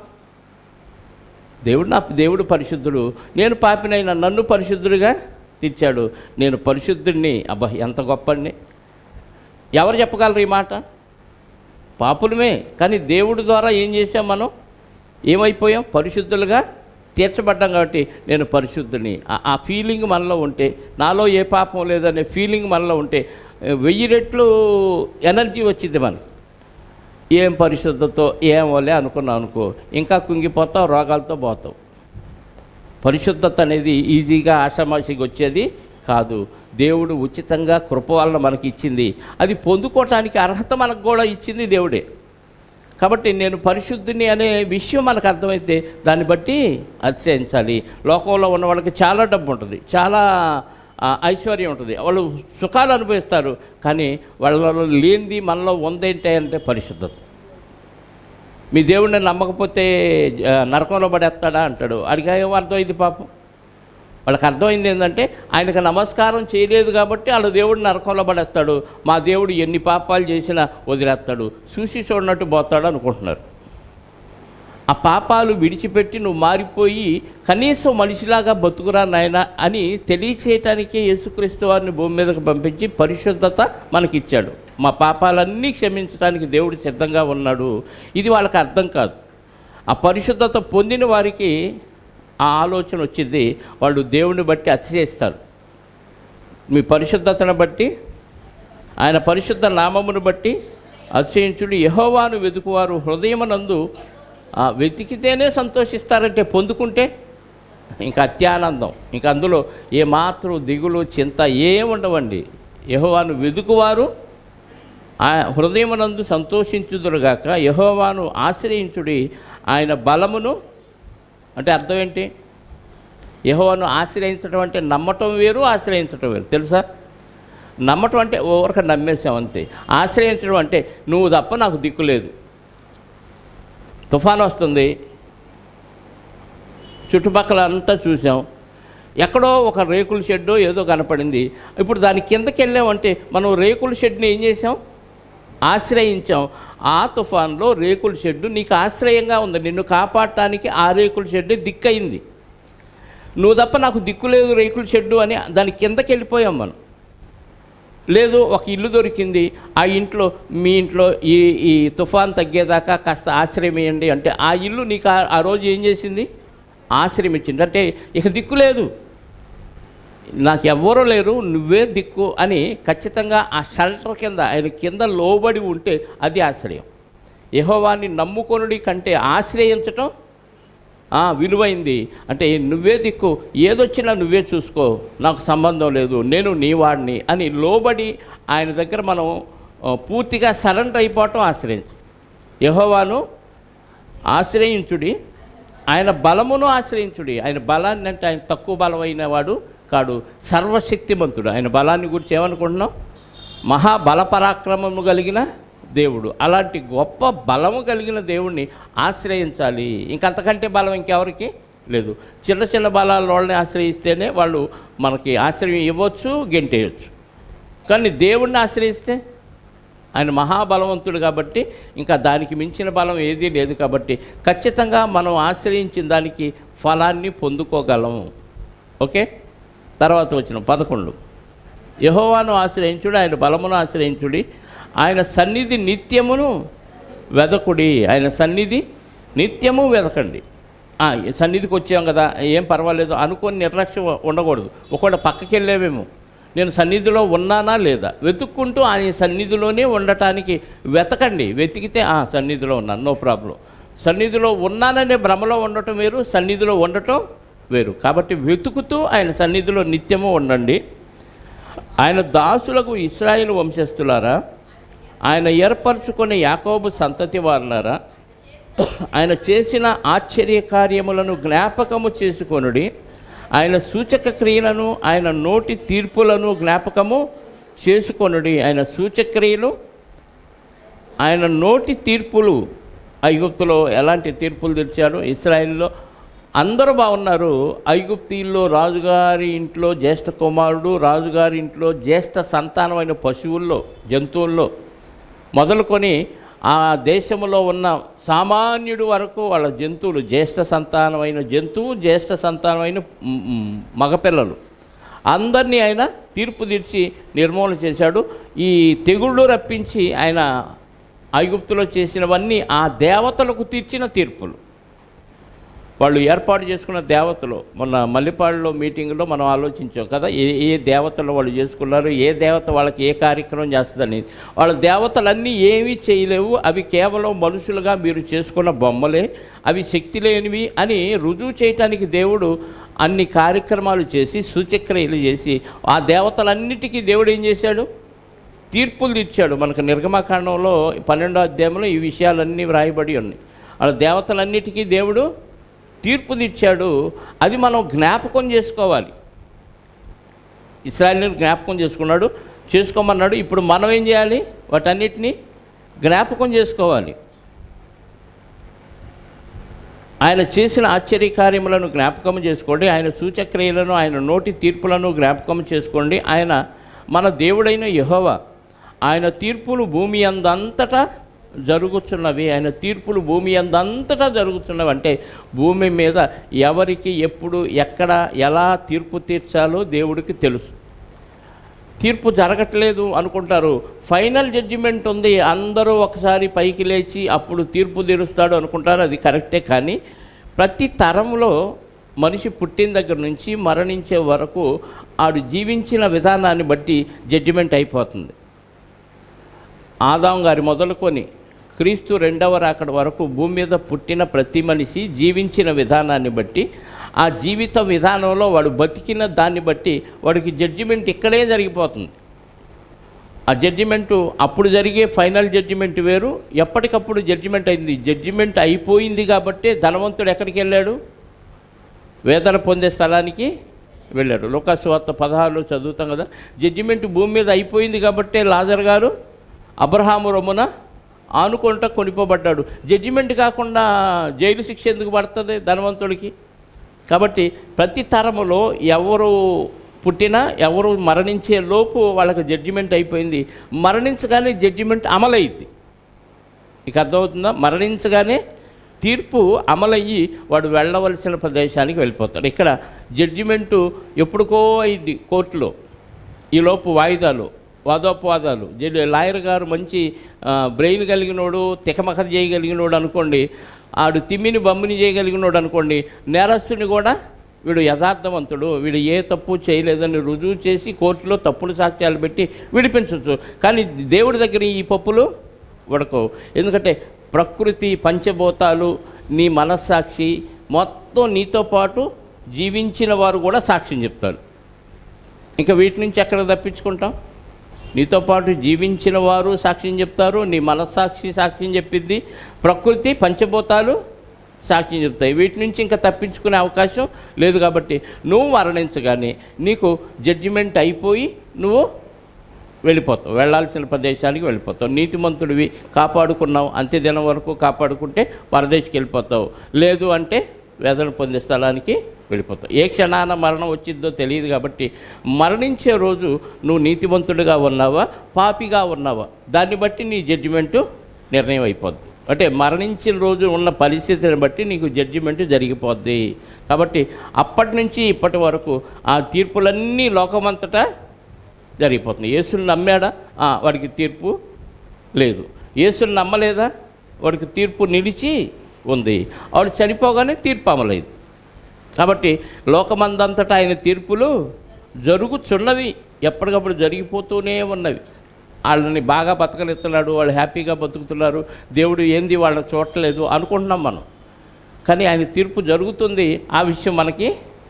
దేవుడు పరిశుద్ధుడు, నేను పాపినైనా నన్ను పరిశుద్ధుడిగా తీర్చాడు, నేను పరిశుద్ధుడిని. అబ్బా ఎంత గొప్పండి! ఎవరు చెప్పగలరు ఈ మాట? పాపులమే. కానీ దేవుడి ద్వారా ఏం చేసాం? మనం ఏమైపోయాం? పరిశుద్ధులుగా తీర్చబడ్డాం. కాబట్టి నేను పరిశుద్ధుని ఆ ఫీలింగ్ మనలో ఉంటే, నాలో ఏ పాపం లేదనే ఫీలింగ్ మనలో ఉంటే 1000 రెట్లు ఎనర్జీ వచ్చింది. మనం ఏం పరిశుద్ధతో ఏమోలే అనుకున్నాం అనుకో, ఇంకా కుంగిపోతావు, రోగాలతో పోతావు. పరిశుద్ధత అనేది ఈజీగా ఆషామాషిగా వచ్చేది కాదు. దేవుడు ఉచితంగా కృప వలన మనకి ఇచ్చింది. అది పొందుకోవటానికి అర్హత మనకు కూడా ఇచ్చింది దేవుడే. కాబట్టి నేను పరిశుద్ధిని అనే విషయం మనకు అర్థమైతే దాన్ని బట్టి అతిశయించాలి. లోకంలో ఉన్న వాళ్ళకి చాలా డబ్బు ఉంటుంది, చాలా ఐశ్వర్యం ఉంటుంది, వాళ్ళు సుఖాలు అనుభవిస్తారు. కానీ వాళ్ళలో లేనిది మనలో ఉందేంటే పరిశుద్ధత. మీ దేవుడిని నమ్మకపోతే నరకంలో పడేస్తాడా అంటాడు. అడిగా అర్థమైంది పాపం. వాళ్ళకి అర్థమైంది ఏంటంటే ఆయనకు నమస్కారం చేయలేదు కాబట్టి వాళ్ళ దేవుడు నరకంలో పడేస్తాడు, మా దేవుడు ఎన్ని పాపాలు చేసినా వదిలేస్తాడు, చూసి చూడనట్టు పోతాడు అనుకుంటున్నారు. ఆ పాపాలు విడిచిపెట్టి నువ్వు మారిపోయి కనీసం మనిషిలాగా బతుకురా నాయన అని తెలియచేయటానికే యేసుక్రీస్తు వారిని భూమి మీదకు పంపించి పరిశుద్ధత మనకిచ్చాడు. మా పాపాలన్నీ క్షమించడానికి దేవుడు సిద్ధంగా ఉన్నాడు. ఇది వాళ్ళకి అర్థం కాదు. ఆ పరిశుద్ధత పొందిన వారికి ఆ ఆలోచన వచ్చింది. వాళ్ళు దేవుని బట్టి అతిశయిస్తారు. మీ పరిశుద్ధతను బట్టి, ఆయన పరిశుద్ధ నామమును బట్టి అతిశయించుడు. యెహోవాను వెతుకువారు హృదయమునందు వెతికితేనే సంతోషిస్తారంటే, పొందుకుంటే ఇంకా అత్యానందం, ఇంకా అందులో ఏమాత్రం దిగులు చింత ఏముండవండి. యెహోవాను వెతుకువారు హృదయమునందు సంతోషించుదురుగాక, యెహోవాను ఆశ్రయించుడి ఆయన బలమును. అంటే అర్థం ఏంటి? యెహోవాను ఆశ్రయించడం అంటే నమ్మటం వేరు, ఆశ్రయించడం వేరు. తెలుసా? నమ్మటం అంటే ఓవరక నమ్మేసాం అంతే. ఆశ్రయించడం అంటే నువ్వు తప్ప నాకు దిక్కు లేదు. తుఫాను వస్తుంది, చుట్టుపక్కల అంతా చూసాం, ఎక్కడో ఒక రేకుల షెడ్డో ఏదో కనపడింది. ఇప్పుడు దాని కిందకి వెళ్ళామంటే మనం రేకుల షెడ్ని ఏం చేసాం? ఆశ్రయించాం. ఆ తుఫాన్లో రేకుల షెడ్డు నీకు ఆశ్రయంగా ఉంది, నిన్ను కాపాడటానికి ఆ రేకుల షెడ్డు దిక్కయింది. నువ్వు తప్ప నాకు దిక్కు లేదు రేకుల షెడ్డు అని దాని కిందకి వెళ్ళిపోయాం మనం. లేదు ఒక ఇల్లు దొరికింది, ఆ ఇంట్లో మీ ఇంట్లో ఈ తుఫాన్ తగ్గేదాకా కాస్త ఆశ్రయం ఇవ్వండి అంటే ఆ ఇల్లు నీకు ఆ రోజు ఏం చేసింది? ఆశ్రయం ఇచ్చింది. అంటే ఇక దిక్కు లేదు, నాకు ఎవ్వరూ లేరు, నువ్వే దిక్కు అని ఖచ్చితంగా ఆ షెల్టర్ కింద ఆయన కింద లోబడి ఉంటే అది ఆశ్రయం. యెహోవాని నమ్ముకొనుడి కంటే ఆశ్రయించటం విలువైంది. అంటే నువ్వే దిక్కు, ఏదొచ్చినా నువ్వే చూసుకో, నాకు సంబంధం లేదు, నేను నీ వాడిని అని లోబడి ఆయన దగ్గర మనం పూర్తిగా సరెండర్ అయిపోవటం ఆశ్రయించు. యెహోవాను ఆశ్రయించుడి, ఆయన బలమును ఆశ్రయించుడి. ఆయన బలాన్ని అంటే ఆయన తక్కువ బలమైన వాడు కాడు, సర్వశక్తిమంతుడు. ఆయన బలాన్ని గురించి ఏమనుకుంటున్నాం? మహాబలపరాక్రమము కలిగిన దేవుడు. అలాంటి గొప్ప బలము కలిగిన దేవుణ్ణి ఆశ్రయించాలి. ఇంకంతకంటే బలం ఇంకెవరికి లేదు. చిన్న చిన్న బలాల వాళ్ళని ఆశ్రయిస్తేనే వాళ్ళు మనకి ఆశ్రయం ఇవ్వచ్చు, గెంటేయచ్చు. కానీ దేవుణ్ణి ఆశ్రయిస్తే ఆయన మహాబలవంతుడు కాబట్టి ఇంకా దానికి మించిన బలం ఏదీ లేదు. కాబట్టి ఖచ్చితంగా మనం ఆశ్రయించిన దానికి ఫలాన్ని పొందుకోగలము. ఓకే, తర్వాత వచ్చిన 11, యెహోవాను ఆశ్రయించుడి, ఆయన బలమును ఆశ్రయించుడి, ఆయన సన్నిధి నిత్యమును వెదకుడి. ఆయన సన్నిధి నిత్యము వెదకండి. సన్నిధికి వచ్చాం కదా ఏం పర్వాలేదు అనుకొని నిర్లక్ష్యం ఉండకూడదు. ఒకవేళ పక్కకి వెళ్ళేవేమో, నేను సన్నిధిలో ఉన్నానా లేదా వెతుక్కుంటూ ఆయన సన్నిధిలోనే ఉండటానికి వెతకండి. వెతికితే సన్నిధిలో ఉన్నాను, నో ప్రాబ్లం. సన్నిధిలో ఉన్నాననే భ్రమలో ఉండటం వేరు, సన్నిధిలో ఉండటం వేరు. కాబట్టి వెతుకుతూ ఆయన సన్నిధిలో నిత్యము ఉండండి. ఆయన దాసులకు ఇశ్రాయేలు వంశస్థులారా, ఆయన ఏర్పరచుకునే యాకోబు సంతతి వారులారా, ఆయన చేసిన ఆశ్చర్య కార్యములను జ్ఞాపకము చేసుకొనుడి. ఆయన సూచక క్రియలను, ఆయన నోటి తీర్పులను జ్ఞాపకము చేసుకొనుడి. ఆయన సూచక్రియలు, ఆయన నోటి తీర్పులు. ఐగుప్తులో ఎలాంటి తీర్పులు తెచ్చారు? ఇశ్రాయేలులో అందరూ బాగున్నారు. ఐగుప్తీల్లో రాజుగారి ఇంట్లో జ్యేష్ఠ కుమారుడు, రాజుగారి ఇంట్లో జ్యేష్ఠ సంతానమైన పశువుల్లో, జంతువుల్లో మొదలుకొని ఆ దేశంలో ఉన్న సామాన్యుడు వరకు వాళ్ళ జంతువులు, జ్యేష్ఠ సంతానమైన జంతువు, జ్యేష్ఠ సంతానమైన మగపిల్లలు అందరినీ ఆయన తీర్పు తీర్చి నిర్మూలన చేశాడు. ఈ తెగుళ్ళు రప్పించి ఆయన ఐగుప్తులో చేసినవన్నీ ఆ దేవతలకు తీర్చిన తీర్పులు. వాళ్ళు ఏర్పాటు చేసుకున్న దేవతలు, మొన్న మల్లిపాడులో మీటింగ్లో మనం ఆలోచించాం కదా, ఏ దేవతలు వాళ్ళు చేసుకున్నారు, ఏ దేవత వాళ్ళకి ఏ కార్యక్రమం చేస్తుందని. వాళ్ళ దేవతలన్నీ ఏమీ చేయలేవు, అవి కేవలం మనుషులుగా మీరు చేసుకున్న బొమ్మలే, అవి శక్తి లేనివి అని రుజువు చేయటానికి దేవుడు అన్ని కార్యక్రమాలు చేసి సూచక్రియలు చేసి ఆ దేవతలన్నిటికీ దేవుడు ఏం చేశాడు? తీర్పులు తీర్చాడు. మనకు నిర్గమకాండంలో 12వ అధ్యాయంలో ఈ విషయాలన్నీ వ్రాయబడి ఉన్నాయి. వాళ్ళ దేవతలన్నిటికీ దేవుడు తీర్పు తీర్చాడు. అది మనం జ్ఞాపకం చేసుకోవాలి. ఇశ్రాయేలుని జ్ఞాపకం చేసుకోమన్నాడు. ఇప్పుడు మనం ఏం చేయాలి? వాటన్నిటినీ జ్ఞాపకం చేసుకోవాలి. ఆయన చేసిన ఆశ్చర్యకార్యములను జ్ఞాపకం చేసుకోండి. ఆయన సూచక్రియలను, ఆయన నోటి తీర్పులను జ్ఞాపకం చేసుకోండి. ఆయన మన దేవుడైన యెహోవా, ఆయన తీర్పులు భూమి అందంతటా జరుగుతున్నవి. ఆయన తీర్పులు భూమి అందంతటా జరుగుతున్నవి. అంటే భూమి మీద ఎవరికి ఎప్పుడు ఎక్కడ ఎలా తీర్పు తీర్చాలో దేవుడికి తెలుసు. తీర్పు జరగట్లేదు అనుకుంటారు, ఫైనల్ జడ్జిమెంట్ ఉంది, అందరూ ఒకసారి పైకి లేచి అప్పుడు తీర్పు తీరుస్తాడు అనుకుంటారు. అది కరెక్టే. కానీ ప్రతి తరంలో మనిషి పుట్టిన దగ్గర నుంచి మరణించే వరకు ఆడు జీవించిన విధానాన్ని బట్టి జడ్జిమెంట్ అయిపోతుంది. ఆదాం గారి మొదలుకొని క్రీస్తు 2వ రాకడ వరకు భూమి మీద పుట్టిన ప్రతి మనిషి జీవించిన విధానాన్ని బట్టి, ఆ జీవిత విధానంలో వాడు బతికిన దాన్ని బట్టి వాడికి జడ్జిమెంట్ ఇక్కడే జరిగిపోతుంది. ఆ జడ్జిమెంటు అప్పుడు జరిగే ఫైనల్ జడ్జిమెంట్ వేరు, ఎప్పటికప్పుడు జడ్జిమెంట్ అయింది. జడ్జిమెంట్ అయిపోయింది కాబట్టి ధనవంతుడు ఎక్కడికి వెళ్ళాడు? వేదన పొందే స్థలానికి వెళ్ళాడు. లూకాసు వార్త 16లో చదువుతాం కదా. జడ్జిమెంట్ భూమి మీద అయిపోయింది కాబట్టి లాజరు గారు అబ్రహాము రొమ్మున ఆనుకుంటా కొనిపోబడ్డాడు. జడ్జిమెంట్ కాకుండా జైలు శిక్ష ఎందుకు పడుతుంది ధనవంతుడికి? కాబట్టి ప్రతి తరములో ఎవరు పుట్టినా, ఎవరు మరణించే లోపు వాళ్ళకి జడ్జిమెంట్ అయిపోయింది. మరణించగానే జడ్జిమెంట్ అమలైంది. మీకు అర్థమవుతుందా? మరణించగానే తీర్పు అమలయ్యి వాడు వెళ్ళవలసిన ప్రదేశానికి వెళ్ళిపోతాడు. ఇక్కడ జడ్జిమెంటు ఎప్పుడుకో అయింది కోర్టులో, ఈలోపు వాయిదాలు, వాదోపవాదాలు. లాయర్ గారు మంచి బ్రెయిన్ కలిగినోడు, తికమక చేయగలిగినోడు అనుకోండి, ఆడు తిమ్మిని బమ్మిని చేయగలిగినోడు అనుకోండి, నేరస్తుని కూడా వీడు యథార్థవంతుడు, వీడు ఏ తప్పు చేయలేదని రుజువు చేసి కోర్టులో తప్పుడు సాక్ష్యాలు పెట్టి విడిపించవచ్చు. కానీ దేవుడి దగ్గర ఈ పప్పులు ఉడకవు. ఎందుకంటే ప్రకృతి, పంచభూతాలు, నీ మనస్సాక్షి మొత్తం నీతో పాటు జీవించిన వారు కూడా సాక్ష్యం చెప్తారు. ఇంకా వీటి నుంచి ఎక్కడ తప్పించుకుంటాం? నీతో పాటు జీవించిన వారు సాక్ష్యం చెప్తారు, నీ మనస్సాక్షి సాక్ష్యం చెప్పిద్ది, ప్రకృతి, పంచభూతాలు సాక్ష్యం చెప్తాయి. వీటి నుంచి ఇంకా తప్పించుకునే అవకాశం లేదు. కాబట్టి నువ్వు మరణించగానే నీకు జడ్జిమెంట్ అయిపోయి నువ్వు వెళ్ళిపోతావు, వెళ్ళాల్సిన ప్రదేశానికి వెళ్ళిపోతావు. నీతిమంతుడివి, కాపాడుకున్నావు, అంత్యదినం వరకు కాపాడుకుంటే పరదేశికి వెళ్ళిపోతావు. లేదు అంటే వేదన పొందే స్థలానికి వెళ్ళిపోతావు. ఏ క్షణాన మరణం వచ్చిందో తెలియదు. కాబట్టి మరణించే రోజు నువ్వు నీతివంతుడిగా ఉన్నావా, పాపిగా ఉన్నావా, దాన్ని బట్టి నీ జడ్జిమెంటు నిర్ణయం అయిపోద్ది. అంటే మరణించిన రోజు ఉన్న పరిస్థితిని బట్టి నీకు జడ్జిమెంట్ జరిగిపోద్ది. కాబట్టి అప్పటి నుంచి ఇప్పటి వరకు ఆ తీర్పులన్నీ లోకమంతటా జరిగిపోతుంది. యేసుని నమ్మాడా, వాడికి తీర్పు లేదు. యేసుని నమ్మలేదా, వాడికి తీర్పు నిలిచి ఉంది. వాడు చనిపోగానే తీర్పు అమలేదు. కాబట్టి లోకమందంతటా ఆయన తీర్పులు జరుగుచున్నవి, ఎప్పటికప్పుడు జరిగిపోతూనే ఉన్నవి. వాళ్ళని బాగా బతకలేస్తున్నాడు, వాళ్ళు హ్యాపీగా బతుకుతున్నారు, దేవుడు ఏంది వాళ్ళని చూడట్లేదు అనుకుంటున్నాం మనం. కానీ ఆయన తీర్పు జరుగుతుంది, ఆ విషయం మనకి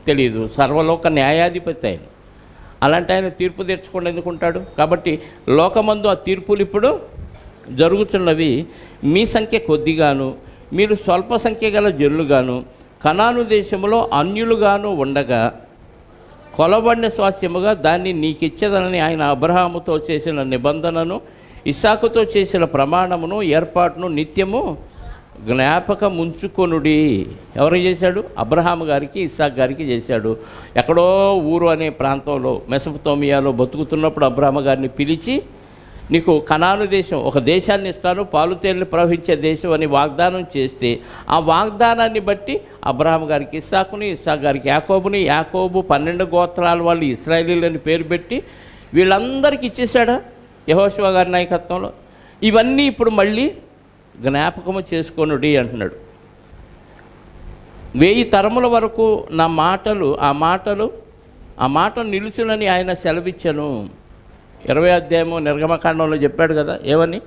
తెలియదు. సర్వలోక న్యాయాధిపతి ఆయన. అలాంటి ఆయన తీర్పు తీర్చకుండా ఎందుకుంటాడు? కాబట్టి లోకమందు ఆ తీర్పులు ఇప్పుడు జరుగుతున్నవి. మీ సంఖ్య కొద్దిగాను, మీరు స్వల్ప సంఖ్య గల జనులుగాను, కనాను దేశంలో అన్యులుగాను ఉండగా కొలబడిన స్వాస్థ్యముగా దాన్ని నీకిచ్చేదనని ఆయన అబ్రహాముతో చేసిన నిబంధనను, ఇస్సాకుతో చేసిన ప్రమాణమును, ఏర్పాటును నిత్యము జ్ఞాపకముంచుకొనుడి. ఎవరు చేశాడు? అబ్రహాము గారికి, ఇస్సాకు గారికి చేశాడు. ఎక్కడో ఊరు అనే ప్రాంతంలో మెసొపొతేమియాలో బతుకుతున్నప్పుడు అబ్రహాము గారిని పిలిచి, నీకు కనాను దేశం, ఒక దేశాన్ని ఇస్తాను, పాలు తేనెలు ప్రవహించే దేశం అని వాగ్దానం చేస్తే, ఆ వాగ్దానాన్ని బట్టి అబ్రహాము గారికి ఇస్సాకుని, ఇస్సాకు గారికి యాకోబుని, యాకోబు 12 గోత్రాల వాళ్ళు ఇశ్రాయేలీయులని పేరు పెట్టి వీళ్ళందరికీ ఇచ్చేశాడా యెహోషువ గారి నాయకత్వంలో. ఇవన్నీ ఇప్పుడు మళ్ళీ జ్ఞాపకము చేసుకొనుడి అంటున్నాడు. 1000 తరముల వరకు నా మాటలు, ఆ మాట నిలుచునని ఆయన సెలవిచ్చాను. 20వ అధ్యాయము నిర్గమకాండంలో చెప్పాడు కదా, ఏమని?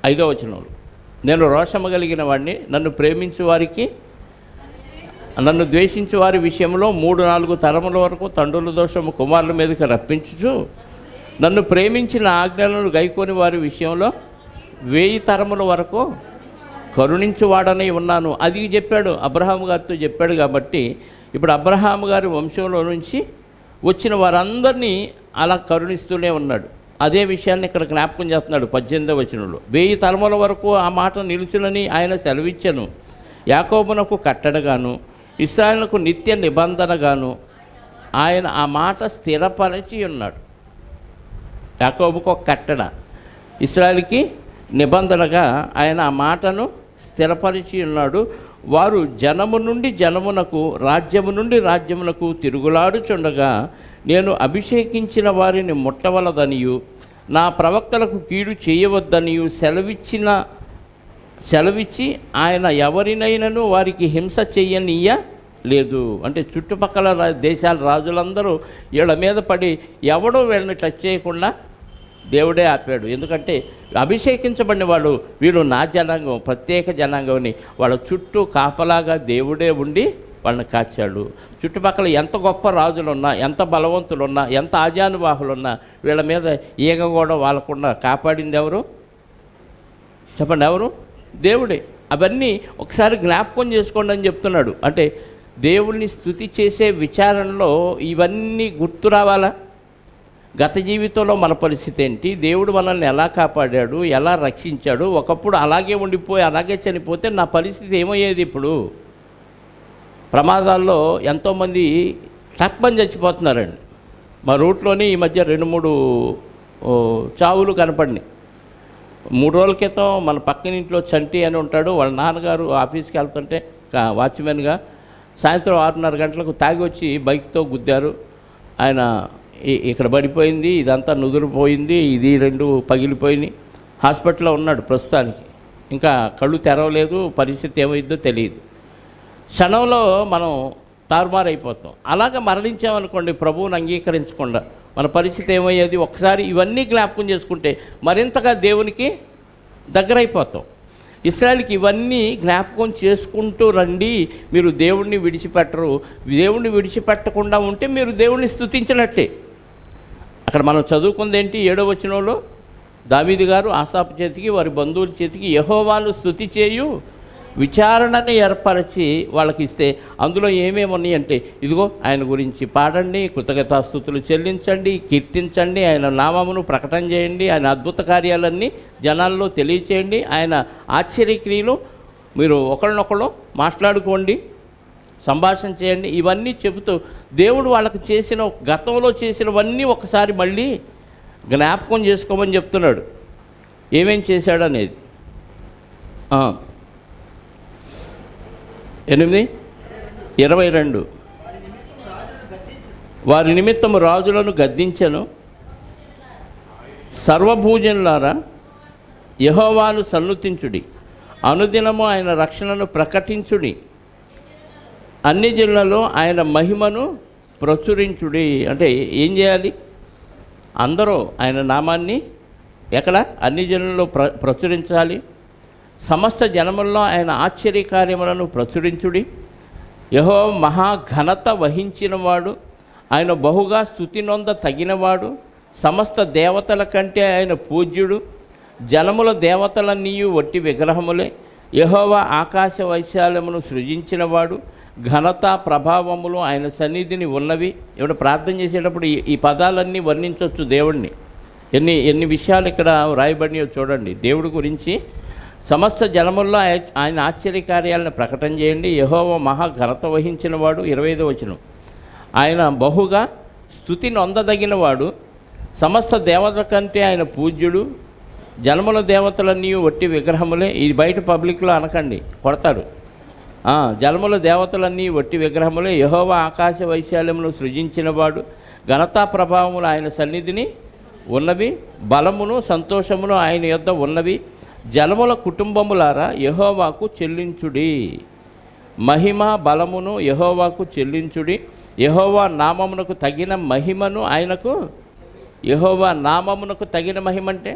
5వ వచనంలో, నేను రోషము కలిగిన వాడిని, నన్ను ప్రేమించు వారికి, నన్ను ద్వేషించు వారి విషయంలో 3-4 తరముల వరకు తండ్రుల దోషము కుమారుల మీదకి రప్పించుచు, నన్ను ప్రేమించిన ఆజ్ఞలను గైకొని వారి విషయంలో 1000 తరముల వరకు కరుణించువాడనై ఉన్నాను. అది చెప్పాడు, అబ్రహాము గారితో చెప్పాడు. కాబట్టి ఇప్పుడు అబ్రహాము గారి వంశంలో నుంచి వచ్చిన వారందరినీ అలా కరుణిస్తూనే ఉన్నాడు. అదే విషయాన్ని ఇక్కడ జ్ఞాపకం చేస్తున్నాడు 18వ వచనంలో. 1000 తరముల వరకు ఆ మాట నిలుచునని ఆయన సెలవిచ్చెను. యాకోబునకు కట్టడగాను, ఇశ్రాయేలునకు నిత్య నిబంధనగాను ఆయన ఆ మాట స్థిరపరచి ఉన్నాడు. యాకోబుకు ఒక కట్టడ, ఇశ్రాయేలుకి నిబంధనగా ఆయన ఆ మాటను స్థిరపరిచి ఉన్నాడు. వారు జనము నుండి జనమునకు, రాజ్యము నుండి రాజ్యమునకు తిరుగులాడుచుండగా నేను అభిషేకించిన వారిని ముట్టవలదనియు, నా ప్రవక్తలకు కీడు చేయవద్దనియు సెలవిచ్చి ఆయన ఎవరినైనాను వారికి హింస చెయ్యనీయ లేదు. అంటే చుట్టుపక్కల దేశాల రాజులందరూ వీళ్ళ మీద పడి ఎవడో వీళ్ళని టచ్ చేయకుండా దేవుడే ఆపాడు. ఎందుకంటే అభిషేకించబడిన వాళ్ళు, వీళ్ళు నా జనాంగం, ప్రత్యేక జనాంగం అని వాళ్ళ చుట్టూ కాపలాగా దేవుడే ఉండి వాళ్ళని కాచాడు. చుట్టుపక్కల ఎంత గొప్ప రాజులున్నా, ఎంత బలవంతులున్నా, ఎంత ఆజానుబాహులున్నా వీళ్ళ మీద ఈగ కూడా వాళ్ళకుండా కాపాడింది ఎవరు? చెప్పండి, ఎవరు? దేవుడే. అవన్నీ ఒకసారి జ్ఞాపకం చేసుకోండి అని చెప్తున్నాడు. అంటే దేవుణ్ణి స్తుతి చేసే విచారణలో ఇవన్నీ గుర్తు రావాలా? గత జీవితంలో మన పరిస్థితి ఏంటి, దేవుడు మనల్ని ఎలా కాపాడాడు, ఎలా రక్షించాడు, ఒకప్పుడు అలాగే ఉండిపోయి అలాగే చనిపోతే నా పరిస్థితి ఏమయ్యేది? ఇప్పుడు ప్రమాదాల్లో ఎంతోమంది తప్పని చచ్చిపోతున్నారండి. మా రూట్లోనే ఈ మధ్య 2-3 చావులు కనపడినాయి. 3 రోజుల క్రితం మన పక్కనింట్లో చంటి అని ఉంటాడు, వాళ్ళ నాన్నగారు ఆఫీస్కి వెళ్తుంటే వాచ్మెన్గా సాయంత్రం 6:30 గంటలకు తాగి వచ్చి బైక్తో గుద్దారు. ఆయన ఇక్కడ పడిపోయింది, ఇదంతా నుదురుపోయింది, ఇది 2 పగిలిపోయినాయి. హాస్పిటల్లో ఉన్నాడు ప్రస్తుతానికి, ఇంకా కళ్ళు తెరవలేదు, పరిస్థితి ఏమైందో తెలియదు. క్షణంలో మనం తారుమారైపోతాం. అలాగ మరణించామనుకోండి ప్రభువుని అంగీకరించకుండా, మన పరిస్థితి ఏమయ్యేది? ఒకసారి ఇవన్నీ జ్ఞాపకం చేసుకుంటే మరింతగా దేవునికి దగ్గరైపోతాం. ఇశ్రాయేలుకి ఇవన్నీ జ్ఞాపకం చేసుకుంటూ రండి, మీరు దేవుణ్ణి విడిచిపెట్టరు. దేవుణ్ణి విడిచిపెట్టకుండా ఉంటే మీరు దేవుణ్ణి స్తుతించినట్టే. అక్కడ మనం చదువుకుంది ఏంటి? 7వ వచనంలో దావీదు గారు ఆసాపు చేతికి వారి బంధువుల చేతికి యెహోవాను స్తుతి చేయు విచారణని ఏర్పరిచి వాళ్ళకి ఇస్తే అందులో ఏమేమి ఉన్నాయంటే, ఇదిగో ఆయన గురించి పాడండి, కృతజ్ఞతాస్తుతులు చెల్లించండి, కీర్తించండి, ఆయన నామమును ప్రకటన చేయండి, ఆయన అద్భుత కార్యాలన్నీ జనాల్లో తెలియచేయండి, ఆయన ఆశ్చర్యక్రియలు మీరు ఒకళ్ళనొకళ్ళు మాట్లాడుకోండి, సంభాషణ చేయండి. ఇవన్నీ చెబుతూ దేవుడు వాళ్ళకి చేసిన గతంలో చేసినవన్నీ ఒకసారి మళ్ళీ జ్ఞాపకం చేసుకోమని చెప్తున్నాడు. ఏమేం చేశాడు అనేది. 8:22 వారి నిమిత్తము రాజులను గద్దించెను. సర్వభూజనులారా యెహోవాను సన్నుతించుడి, అనుదినము ఆయన రక్షణను ప్రకటించుడి, అన్ని జిల్లాలో ఆయన మహిమను ప్రచురించుడి. అంటే ఏం చేయాలి? అందరూ ఆయన నామాన్ని ఎక్కడ? అన్ని జనుల్లో ప్రచురించాలి. సమస్త జనముల్లో ఆయన ఆశ్చర్యకార్యములను ప్రచురించుడి. యెహోవా మహాఘనత వహించినవాడు, ఆయన బహుగా స్తుతి నొంద తగినవాడు, సమస్త దేవతల కంటే ఆయన పూజ్యుడు, జనముల దేవతలన్నీయు వట్టి విగ్రహములే. యెహోవా ఆకాశ వైశాల్యమును సృజించినవాడు, ఘనత ప్రభావములు ఆయన సన్నిధిని ఉన్నవి. ఇప్పుడు ప్రార్థన చేసేటప్పుడు ఈ పదాలన్నీ వర్ణించవచ్చు దేవుడిని. ఎన్ని విషయాలు ఇక్కడ రాయబడినయో చూడండి. దేవుడి గురించి సమస్త జనముల్లో ఆయన ఆశ్చర్యకార్యాలను ప్రకటన చేయండి. యెహోవా మహా ఘనత వహించిన వాడు. 25వ వచనం, ఆయన బహుగా స్తుతి నొందదగినవాడు, సమస్త దేవతల కంటే ఆయన పూజ్యుడు, జనముల దేవతలన్నీ వట్టి విగ్రహములే. ఇది బయట పబ్లిక్లో అనకండి, కొడతాడు. జలముల దేవతలన్నీ వట్టి విగ్రహములే. యెహోవా ఆకాశ వైశాల్యమును సృజించినవాడు, ఘనతా ప్రభావములు ఆయన సన్నిధిని ఉన్నవి, బలమును సంతోషమును ఆయన యొద్ద ఉన్నవి. జలముల కుటుంబములారా యెహోవాకు చెల్లించుడి, మహిమ బలమును యెహోవాకు చెల్లించుడి. యెహోవా నామమునకు తగిన మహిమను ఆయనకు. యెహోవా నామమునకు తగిన మహిమ అంటే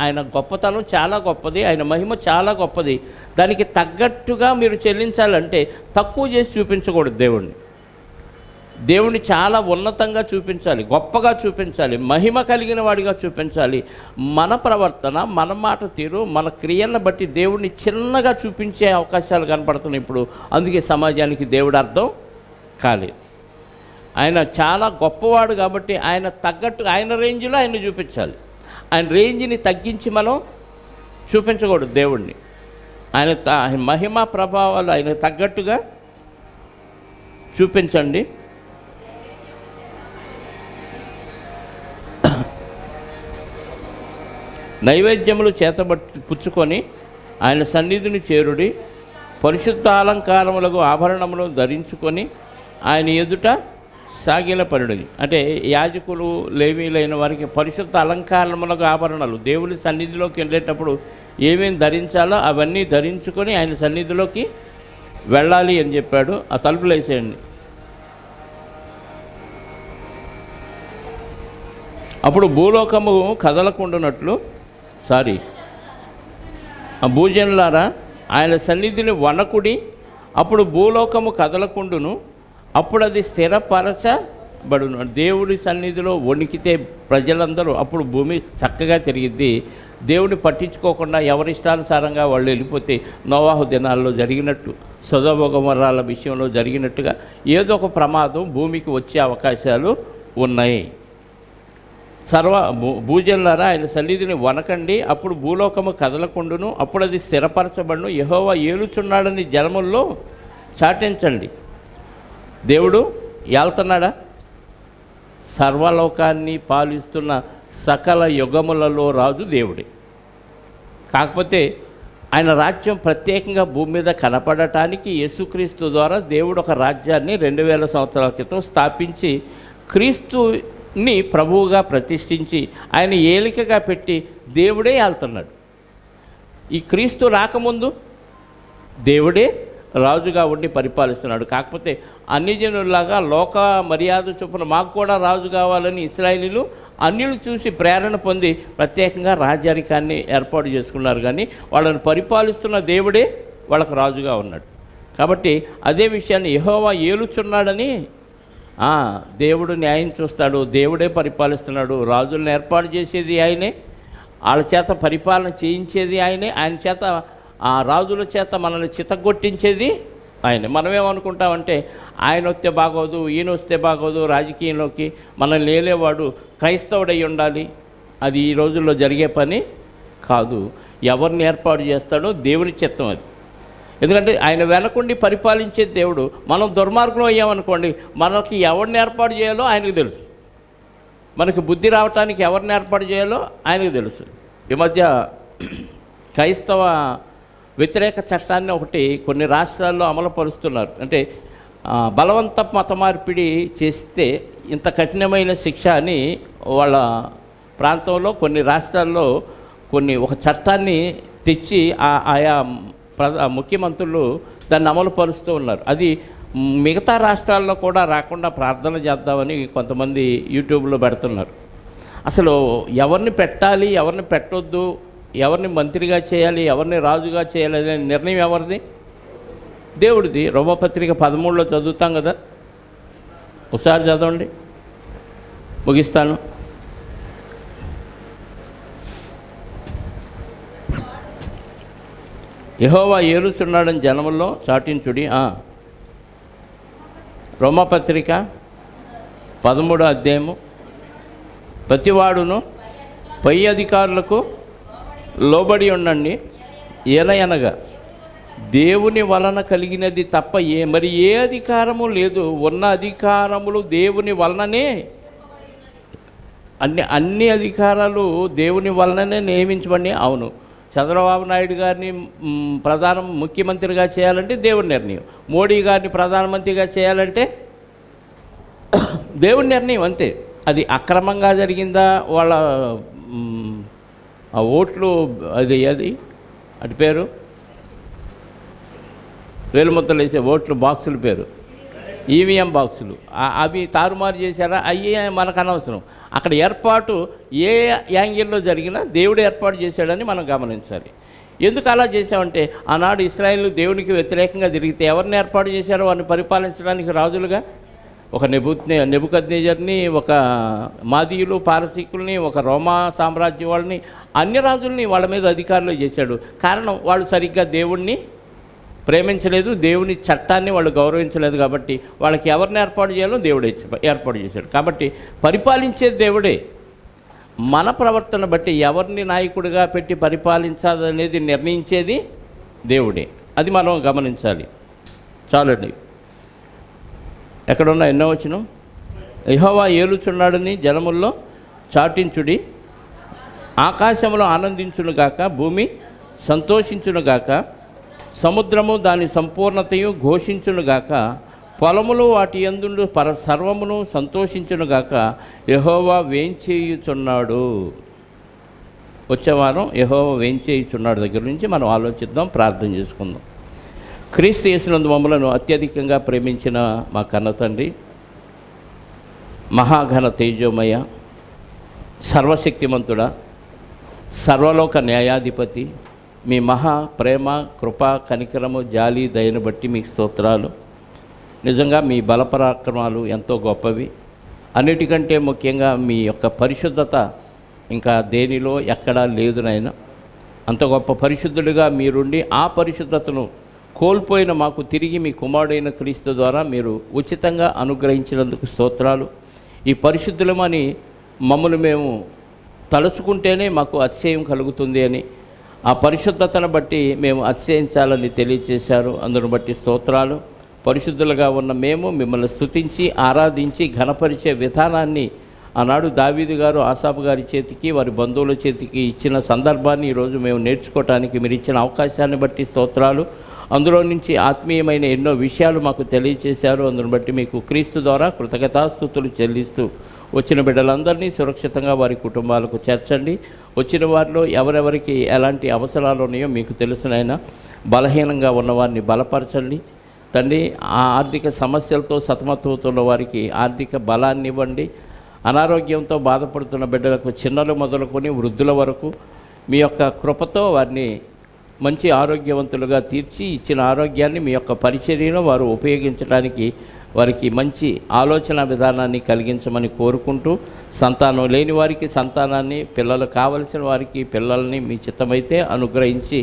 ఆయన గొప్పతనం చాలా గొప్పది, ఆయన మహిమ చాలా గొప్పది. దానికి తగ్గట్టుగా మీరు చెల్లించాలంటే తక్కువ చేసి చూపించకూడదు. దేవుణ్ణి చాలా ఉన్నతంగా చూపించాలి, గొప్పగా చూపించాలి, మహిమ కలిగిన వాడిగా చూపించాలి. మన ప్రవర్తన, మన మాట తీరు, మన క్రియలను బట్టి దేవుణ్ణి చిన్నగా చూపించే అవకాశాలు కనపడుతున్నాయి ఇప్పుడు. అందుకే సమాజానికి దేవుడు అర్థం కాలేదు. ఆయన చాలా గొప్పవాడు కాబట్టి ఆయన తగ్గట్టు ఆయన రేంజ్లో ఆయన చూపించాలి. ఆయన రేంజ్ని తగ్గించి మనం చూపించకూడదు దేవుణ్ణి. ఆయన మహిమ ప్రభావాలు ఆయన తగ్గట్టుగా చూపించండి. నైవేద్యములు చేతబట్టి పుచ్చుకొని ఆయన సన్నిధిని చేరుడి. పరిశుద్ధ అలంకారములకు ఆభరణములు ధరించుకొని ఆయన ఎదుట సాగిలపరుడి. అంటే యాజకులు లేవీలైన వారికి పరిశుద్ధ అలంకారములకు ఆభరణాలు, దేవుని సన్నిధిలోకి వెళ్ళేటప్పుడు ఏమేమి ధరించాలో అవన్నీ ధరించుకొని ఆయన సన్నిధిలోకి వెళ్ళాలి అని చెప్పాడు. ఆ తలుపులు వేసేయండి. అప్పుడు భూలోకము కదలకుండానట్లు భూజనులారా ఆయన సన్నిధిని వణకుడి. అప్పుడు భూలోకము కదలకుండును, అప్పుడు అది స్థిరపరచబడును. దేవుడి సన్నిధిలో వణికితే ప్రజలందరూ అప్పుడు భూమి చక్కగా తిరిగిద్ది. దేవుడిని పట్టించుకోకుండా ఎవరిష్టానుసారంగా వాళ్ళు వెళ్ళిపోతే నోవాహు దినాల్లో జరిగినట్టు, సొదొమ గొమొర్రాల విషయంలో జరిగినట్టుగా ఏదో ఒక ప్రమాదం భూమికి వచ్చే అవకాశాలు ఉన్నాయి. భూజనులారా ఆయన సన్నిధిని వనకండి, అప్పుడు భూలోకము కదలకుండును, అప్పుడు అది స్థిరపరచబడును. యెహోవా ఏలుచున్నాడని జనముల్లో చాటించండి. దేవుడు ఏళ్తున్నాడా? సర్వలోకాన్ని పాలిస్తున్న సకల యుగములలో రాజు దేవుడే. కాకపోతే ఆయన రాజ్యం ప్రత్యేకంగా భూమి మీద కనపడటానికి యేసుక్రీస్తు ద్వారా దేవుడు ఒక రాజ్యాన్ని 2000 సంవత్సరాల క్రితం స్థాపించి క్రీస్తుని ప్రభువుగా ప్రతిష్ఠించి ఆయన ఏలికగా పెట్టి దేవుడే ఆళ్తున్నాడు. ఈ క్రీస్తు రాకముందు దేవుడే రాజుగా ఉండి పరిపాలిస్తున్నాడు. కాకపోతే అన్ని జనుల్లాగా లోక మర్యాద చొప్పున మాకు కూడా రాజు కావాలని ఇశ్రాయేలీలు అన్యులు చూసి ప్రేరణ పొంది ప్రత్యేకంగా రాజ్యాధికాన్ని ఏర్పాటు చేసుకున్నారు. కానీ వాళ్ళని పరిపాలిస్తున్న దేవుడే వాళ్ళకు రాజుగా ఉన్నాడు. కాబట్టి అదే విషయాన్ని యెహోవా ఏలుచున్నాడని దేవుడు న్యాయం చూస్తాడు, దేవుడే పరిపాలిస్తున్నాడు. రాజులను ఏర్పాటు చేసేది ఆయనే, వాళ్ళ చేత పరిపాలన చేయించేది ఆయనే, ఆయన చేత ఆ రాజుల చేత మనల్ని చితగొట్టించేది ఆయన. మనమేమనుకుంటామంటే ఆయన వస్తే బాగోదు, ఈయన వస్తే బాగోదు, రాజకీయంలోకి మనల్ని లేలేవాడు క్రైస్తవుడై ఉండాలి. అది ఈ రోజుల్లో జరిగే పని కాదు. ఎవరిని ఏర్పాటు చేస్తాడో దేవుని చిత్తం అది. ఎందుకంటే ఆయన వెనకుండి పరిపాలించే దేవుడు. మనం దుర్మార్గం అయ్యామనుకోండి, మనకి ఎవరిని ఏర్పాటు చేయాలో ఆయనకు తెలుసు. మనకి బుద్ధి రావటానికి ఎవరిని ఏర్పాటు చేయాలో ఆయనకు తెలుసు. ఈ మధ్య క్రైస్తవ వ్యతిరేక చట్టాన్ని ఒకటి కొన్ని రాష్ట్రాల్లో అమలుపరుస్తున్నారు. అంటే బలవంత మత మార్పిడి చేస్తే ఇంత కఠినమైన శిక్ష అని వాళ్ళ ప్రాంతంలో కొన్ని రాష్ట్రాల్లో ఒక చట్టాన్ని తెచ్చి ఆయా ముఖ్యమంత్రులు దాన్ని అమలుపరుస్తూ ఉన్నారు. అది మిగతా రాష్ట్రాల్లో కూడా రాకుండా ప్రార్థన చేద్దామని కొంతమంది యూట్యూబ్లో పెడుతున్నారు. అసలు ఎవరిని పెట్టాలి, ఎవరిని పెట్టొద్దు, ఎవరిని మంత్రిగా చేయాలి, ఎవరిని రాజుగా చేయాలి అనే నిర్ణయం ఎవరిది? దేవుడిది. రోమపత్రిక 13లో చదువుతాం కదా, ఒకసారి చదవండి, ముగిస్తాను. యెహోవా ఏలుచున్నాడని జనముల్లో చాటించుడి. రోమపత్రిక 13వ అధ్యాయము. ప్రతివాడును పై అధికారులకు లోబడి ఉండండి, ఏలయనగా దేవుని వలన కలిగినది తప్ప మరి ఏ అధికారము లేదు. ఉన్న అధికారములు దేవుని వలననే, అన్ని అధికారాలు దేవుని వలననే నియమించబడి. అవును, చంద్రబాబు నాయుడు గారిని ముఖ్యమంత్రిగా చేయాలంటే దేవుని నిర్ణయం, మోడీ గారిని ప్రధానమంత్రిగా చేయాలంటే దేవుని నిర్ణయం, అంతే. అది అక్రమంగా జరిగిందా, వాళ్ళ ఆ ఓట్లు అది అటు పేరు వేలుముద్దలు వేసే ఓట్లు బాక్సుల పేరు ఈవీఎం బాక్సులు, అవి తారుమారు చేశారా, అయ్యే మనకు అనవసరం. అక్కడ ఏర్పాటు ఏ యాంగిల్లో జరిగినా దేవుడు ఏర్పాటు చేశాడని మనం గమనించాలి. ఎందుకు అలా చేశామంటే, ఆనాడు ఇశ్రాయేలు దేవునికి వ్యతిరేకంగా తిరిగితే ఎవరిని ఏర్పాటు చేశారో వారిని పరిపాలించడానికి రాజులుగా? ఒక నెబుకద్నెజర్ని, ఒక మాదీయులు పారసీకుల్ని, ఒక రోమా సామ్రాజ్యం వాళ్ళని, అన్య రాజుల్ని వాళ్ళ మీద అధికారులు చేశాడు. కారణం, వాళ్ళు సరిగ్గా దేవుణ్ణి ప్రేమించలేదు, దేవుని చట్టాన్ని వాళ్ళు గౌరవించలేదు. కాబట్టి వాళ్ళకి ఎవరిని ఏర్పాటు చేయాలో దేవుడే ఏర్పాటు చేశాడు. కాబట్టి పరిపాలించేది దేవుడే. మన ప్రవర్తన బట్టి ఎవరిని నాయకుడిగా పెట్టి పరిపాలించాలనేది నిర్ణయించేది దేవుడే. అది మనం గమనించాలి. చాలండి, ఎక్కడున్నా ఎన్నో వచనం. యెహోవా ఏలుచున్నాడని జనముల్లో చాటించుడి, ఆకాశములో ఆనందించునుగాక, భూమి సంతోషించునుగాక, సముద్రము దాని సంపూర్ణతయు ఘోషించునుగాక, పొలములు వాటి యందుండు సర్వమును సంతోషించునుగాక, యెహోవా వేంచేయుచున్నాడు. వచ్చే వారం యెహోవా వేంచేయుచున్నాడు దగ్గర నుంచి మనం ఆలోచిద్దాం, ప్రార్థన చేసుకుందాం. క్రీస్తు యేసునందు మమ్మలను అత్యధికంగా ప్రేమించిన మా కన్న తండ్రి, మహాఘన తేజోమయ, సర్వశక్తిమంతుడా, సర్వలోక న్యాయాధిపతి, మీ మహా ప్రేమ, కృప, కనికరము, జాలి, దయను బట్టి మీకు స్తోత్రాలు. నిజంగా మీ బలపరాక్రమాలు ఎంతో గొప్పవి. అన్నిటికంటే ముఖ్యంగా మీ యొక్క పరిశుద్ధత ఇంకా దేనిలో ఎక్కడా లేదు నాయన. అంత గొప్ప పరిశుద్ధుడిగా మీరుండి ఆ పరిశుద్ధతను కోల్పోయిన మాకు తిరిగి మీ కుమారుడైన క్రీస్తు ద్వారా మీరు ఉచితంగా అనుగ్రహించినందుకు స్తోత్రాలు. ఈ పరిశుద్ధులమని మమ్మల్ని మేము తలుచుకుంటేనే మాకు అతిశయం కలుగుతుంది అని, ఆ పరిశుద్ధతను బట్టి మేము అతిశయించాలని తెలియజేశారు. అందును బట్టి స్తోత్రాలు. పరిశుద్ధులుగా ఉన్న మేము మిమ్మల్ని స్తుతించి ఆరాధించి ఘనపరిచే విధానాన్ని ఆనాడు దావీదు గారు ఆసాపు గారి చేతికి వారి బంధువుల చేతికి ఇచ్చిన సందర్భాన్ని ఈరోజు మేము నేర్చుకోవటానికి మీరు ఇచ్చిన అవకాశాన్ని బట్టి స్తోత్రాలు. అందులో నుంచి ఆత్మీయమైన ఎన్నో విషయాలు మాకు తెలియచేశారు. అందును బట్టి మీకు క్రీస్తు ద్వారా కృతజ్ఞతాస్తుతులు చెల్లిస్తూ వచ్చిన బిడ్డలందరినీ సురక్షితంగా వారి కుటుంబాలకు చేర్చండి. వచ్చిన వారిలో ఎవరెవరికి ఎలాంటి అవసరాలు ఉన్నాయో మీకు తెలుసునైనా బలహీనంగా ఉన్నవారిని బలపరచండి తండ్రి. ఆ ఆర్థిక సమస్యలతో సతమతమవుతున్న వారికి ఆర్థిక బలాన్ని ఇవ్వండి. అనారోగ్యంతో బాధపడుతున్న బిడ్డలకు చిన్నలు మొదలుకొని వృద్ధుల వరకు మీ యొక్క కృపతో వారిని మంచి ఆరోగ్యవంతులుగా తీర్చి ఇచ్చిన ఆరోగ్యాన్ని మీ యొక్క పరిచర్యలో వారు ఉపయోగించడానికి వారికి మంచి ఆలోచన విధానాన్ని కలిగించమని కోరుకుంటూ, సంతానం లేని వారికి సంతానాన్ని, పిల్లలు కావలసిన వారికి పిల్లల్ని మీ చిత్తమైతే అనుగ్రహించి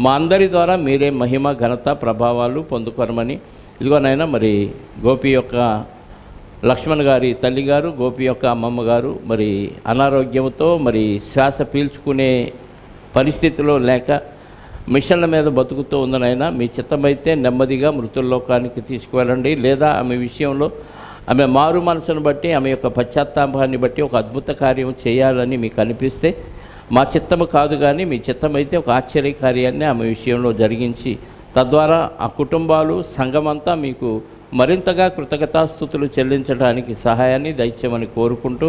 మా అందరి ద్వారా మీరే మహిమ ఘనత ప్రభావాలు పొందుకోరమని. ఇదిగోనైనా మరి గోపి యొక్క లక్ష్మణ్ గారి తల్లిగారు, గోపి యొక్క అమ్మమ్మ గారు మరి అనారోగ్యంతో మరి శ్వాస పీల్చుకునే పరిస్థితిలో లేక మిషన్ల మీద బతుకుతూ ఉందనైనా మీ చిత్తమైతే నెమ్మదిగా మృతుల్లోకానికి తీసుకువెళ్ళండి. లేదా ఆమె విషయంలో ఆమె మారు మనసును బట్టి ఆమె యొక్క పశ్చాత్తాపాన్ని బట్టి ఒక అద్భుత కార్యం చేయాలని మీకు అనిపిస్తే మా చిత్తము కాదు కానీ మీ చిత్తమైతే ఒక ఆశ్చర్యకార్యాన్ని ఆమె విషయంలో జరిగించి తద్వారా ఆ కుటుంబాలు సంఘమంతా మీకు మరింతగా కృతజ్ఞతాస్తుతులు చెల్లించడానికి సహాయాన్ని దయచేయమని కోరుకుంటూ,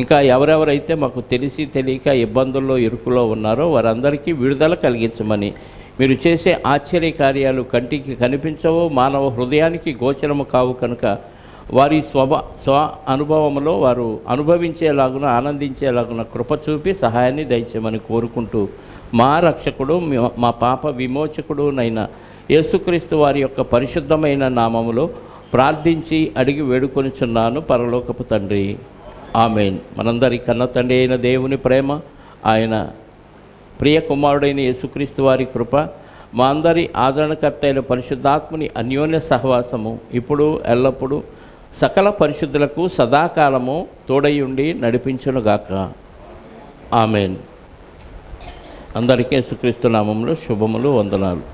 ఇంకా ఎవరెవరైతే మాకు తెలిసి తెలియక ఇబ్బందుల్లో ఇరుకులో ఉన్నారో వారందరికీ విడుదల కలిగించమని, మీరు చేసే ఆశ్చర్య కార్యాలు కంటికి కనిపించవు, మానవ హృదయానికి గోచరము కావు కనుక వారి స్వ అనుభవంలో వారు అనుభవించేలాగున ఆనందించేలాగున కృప చూపి సహాయాన్ని దయచేయమని కోరుకుంటూ, మా రక్షకుడు మా పాప విమోచకుడునైన యేసుక్రీస్తు వారి యొక్క పరిశుద్ధమైన నామములో ప్రార్థించి అడిగి వేడుకొనిచున్నాను పరలోకపు తండ్రి. ఆమెన్. మనందరి కన్న తండ్రి అయిన దేవుని ప్రేమ, ఆయన ప్రియ కుమారుడైన యేసుక్రీస్తు వారి కృప, మా అందరి ఆదరణకర్త అయిన పరిశుద్ధాత్ముని అన్యోన్య సహవాసము ఇప్పుడు ఎల్లప్పుడూ సకల పరిశుద్ధులకు సదాకాలము తోడై ఉండి నడిపించునుగాక. ఆమెన్. అందరికీ యేసుక్రీస్తు నామములో శుభములు, వందనాలు.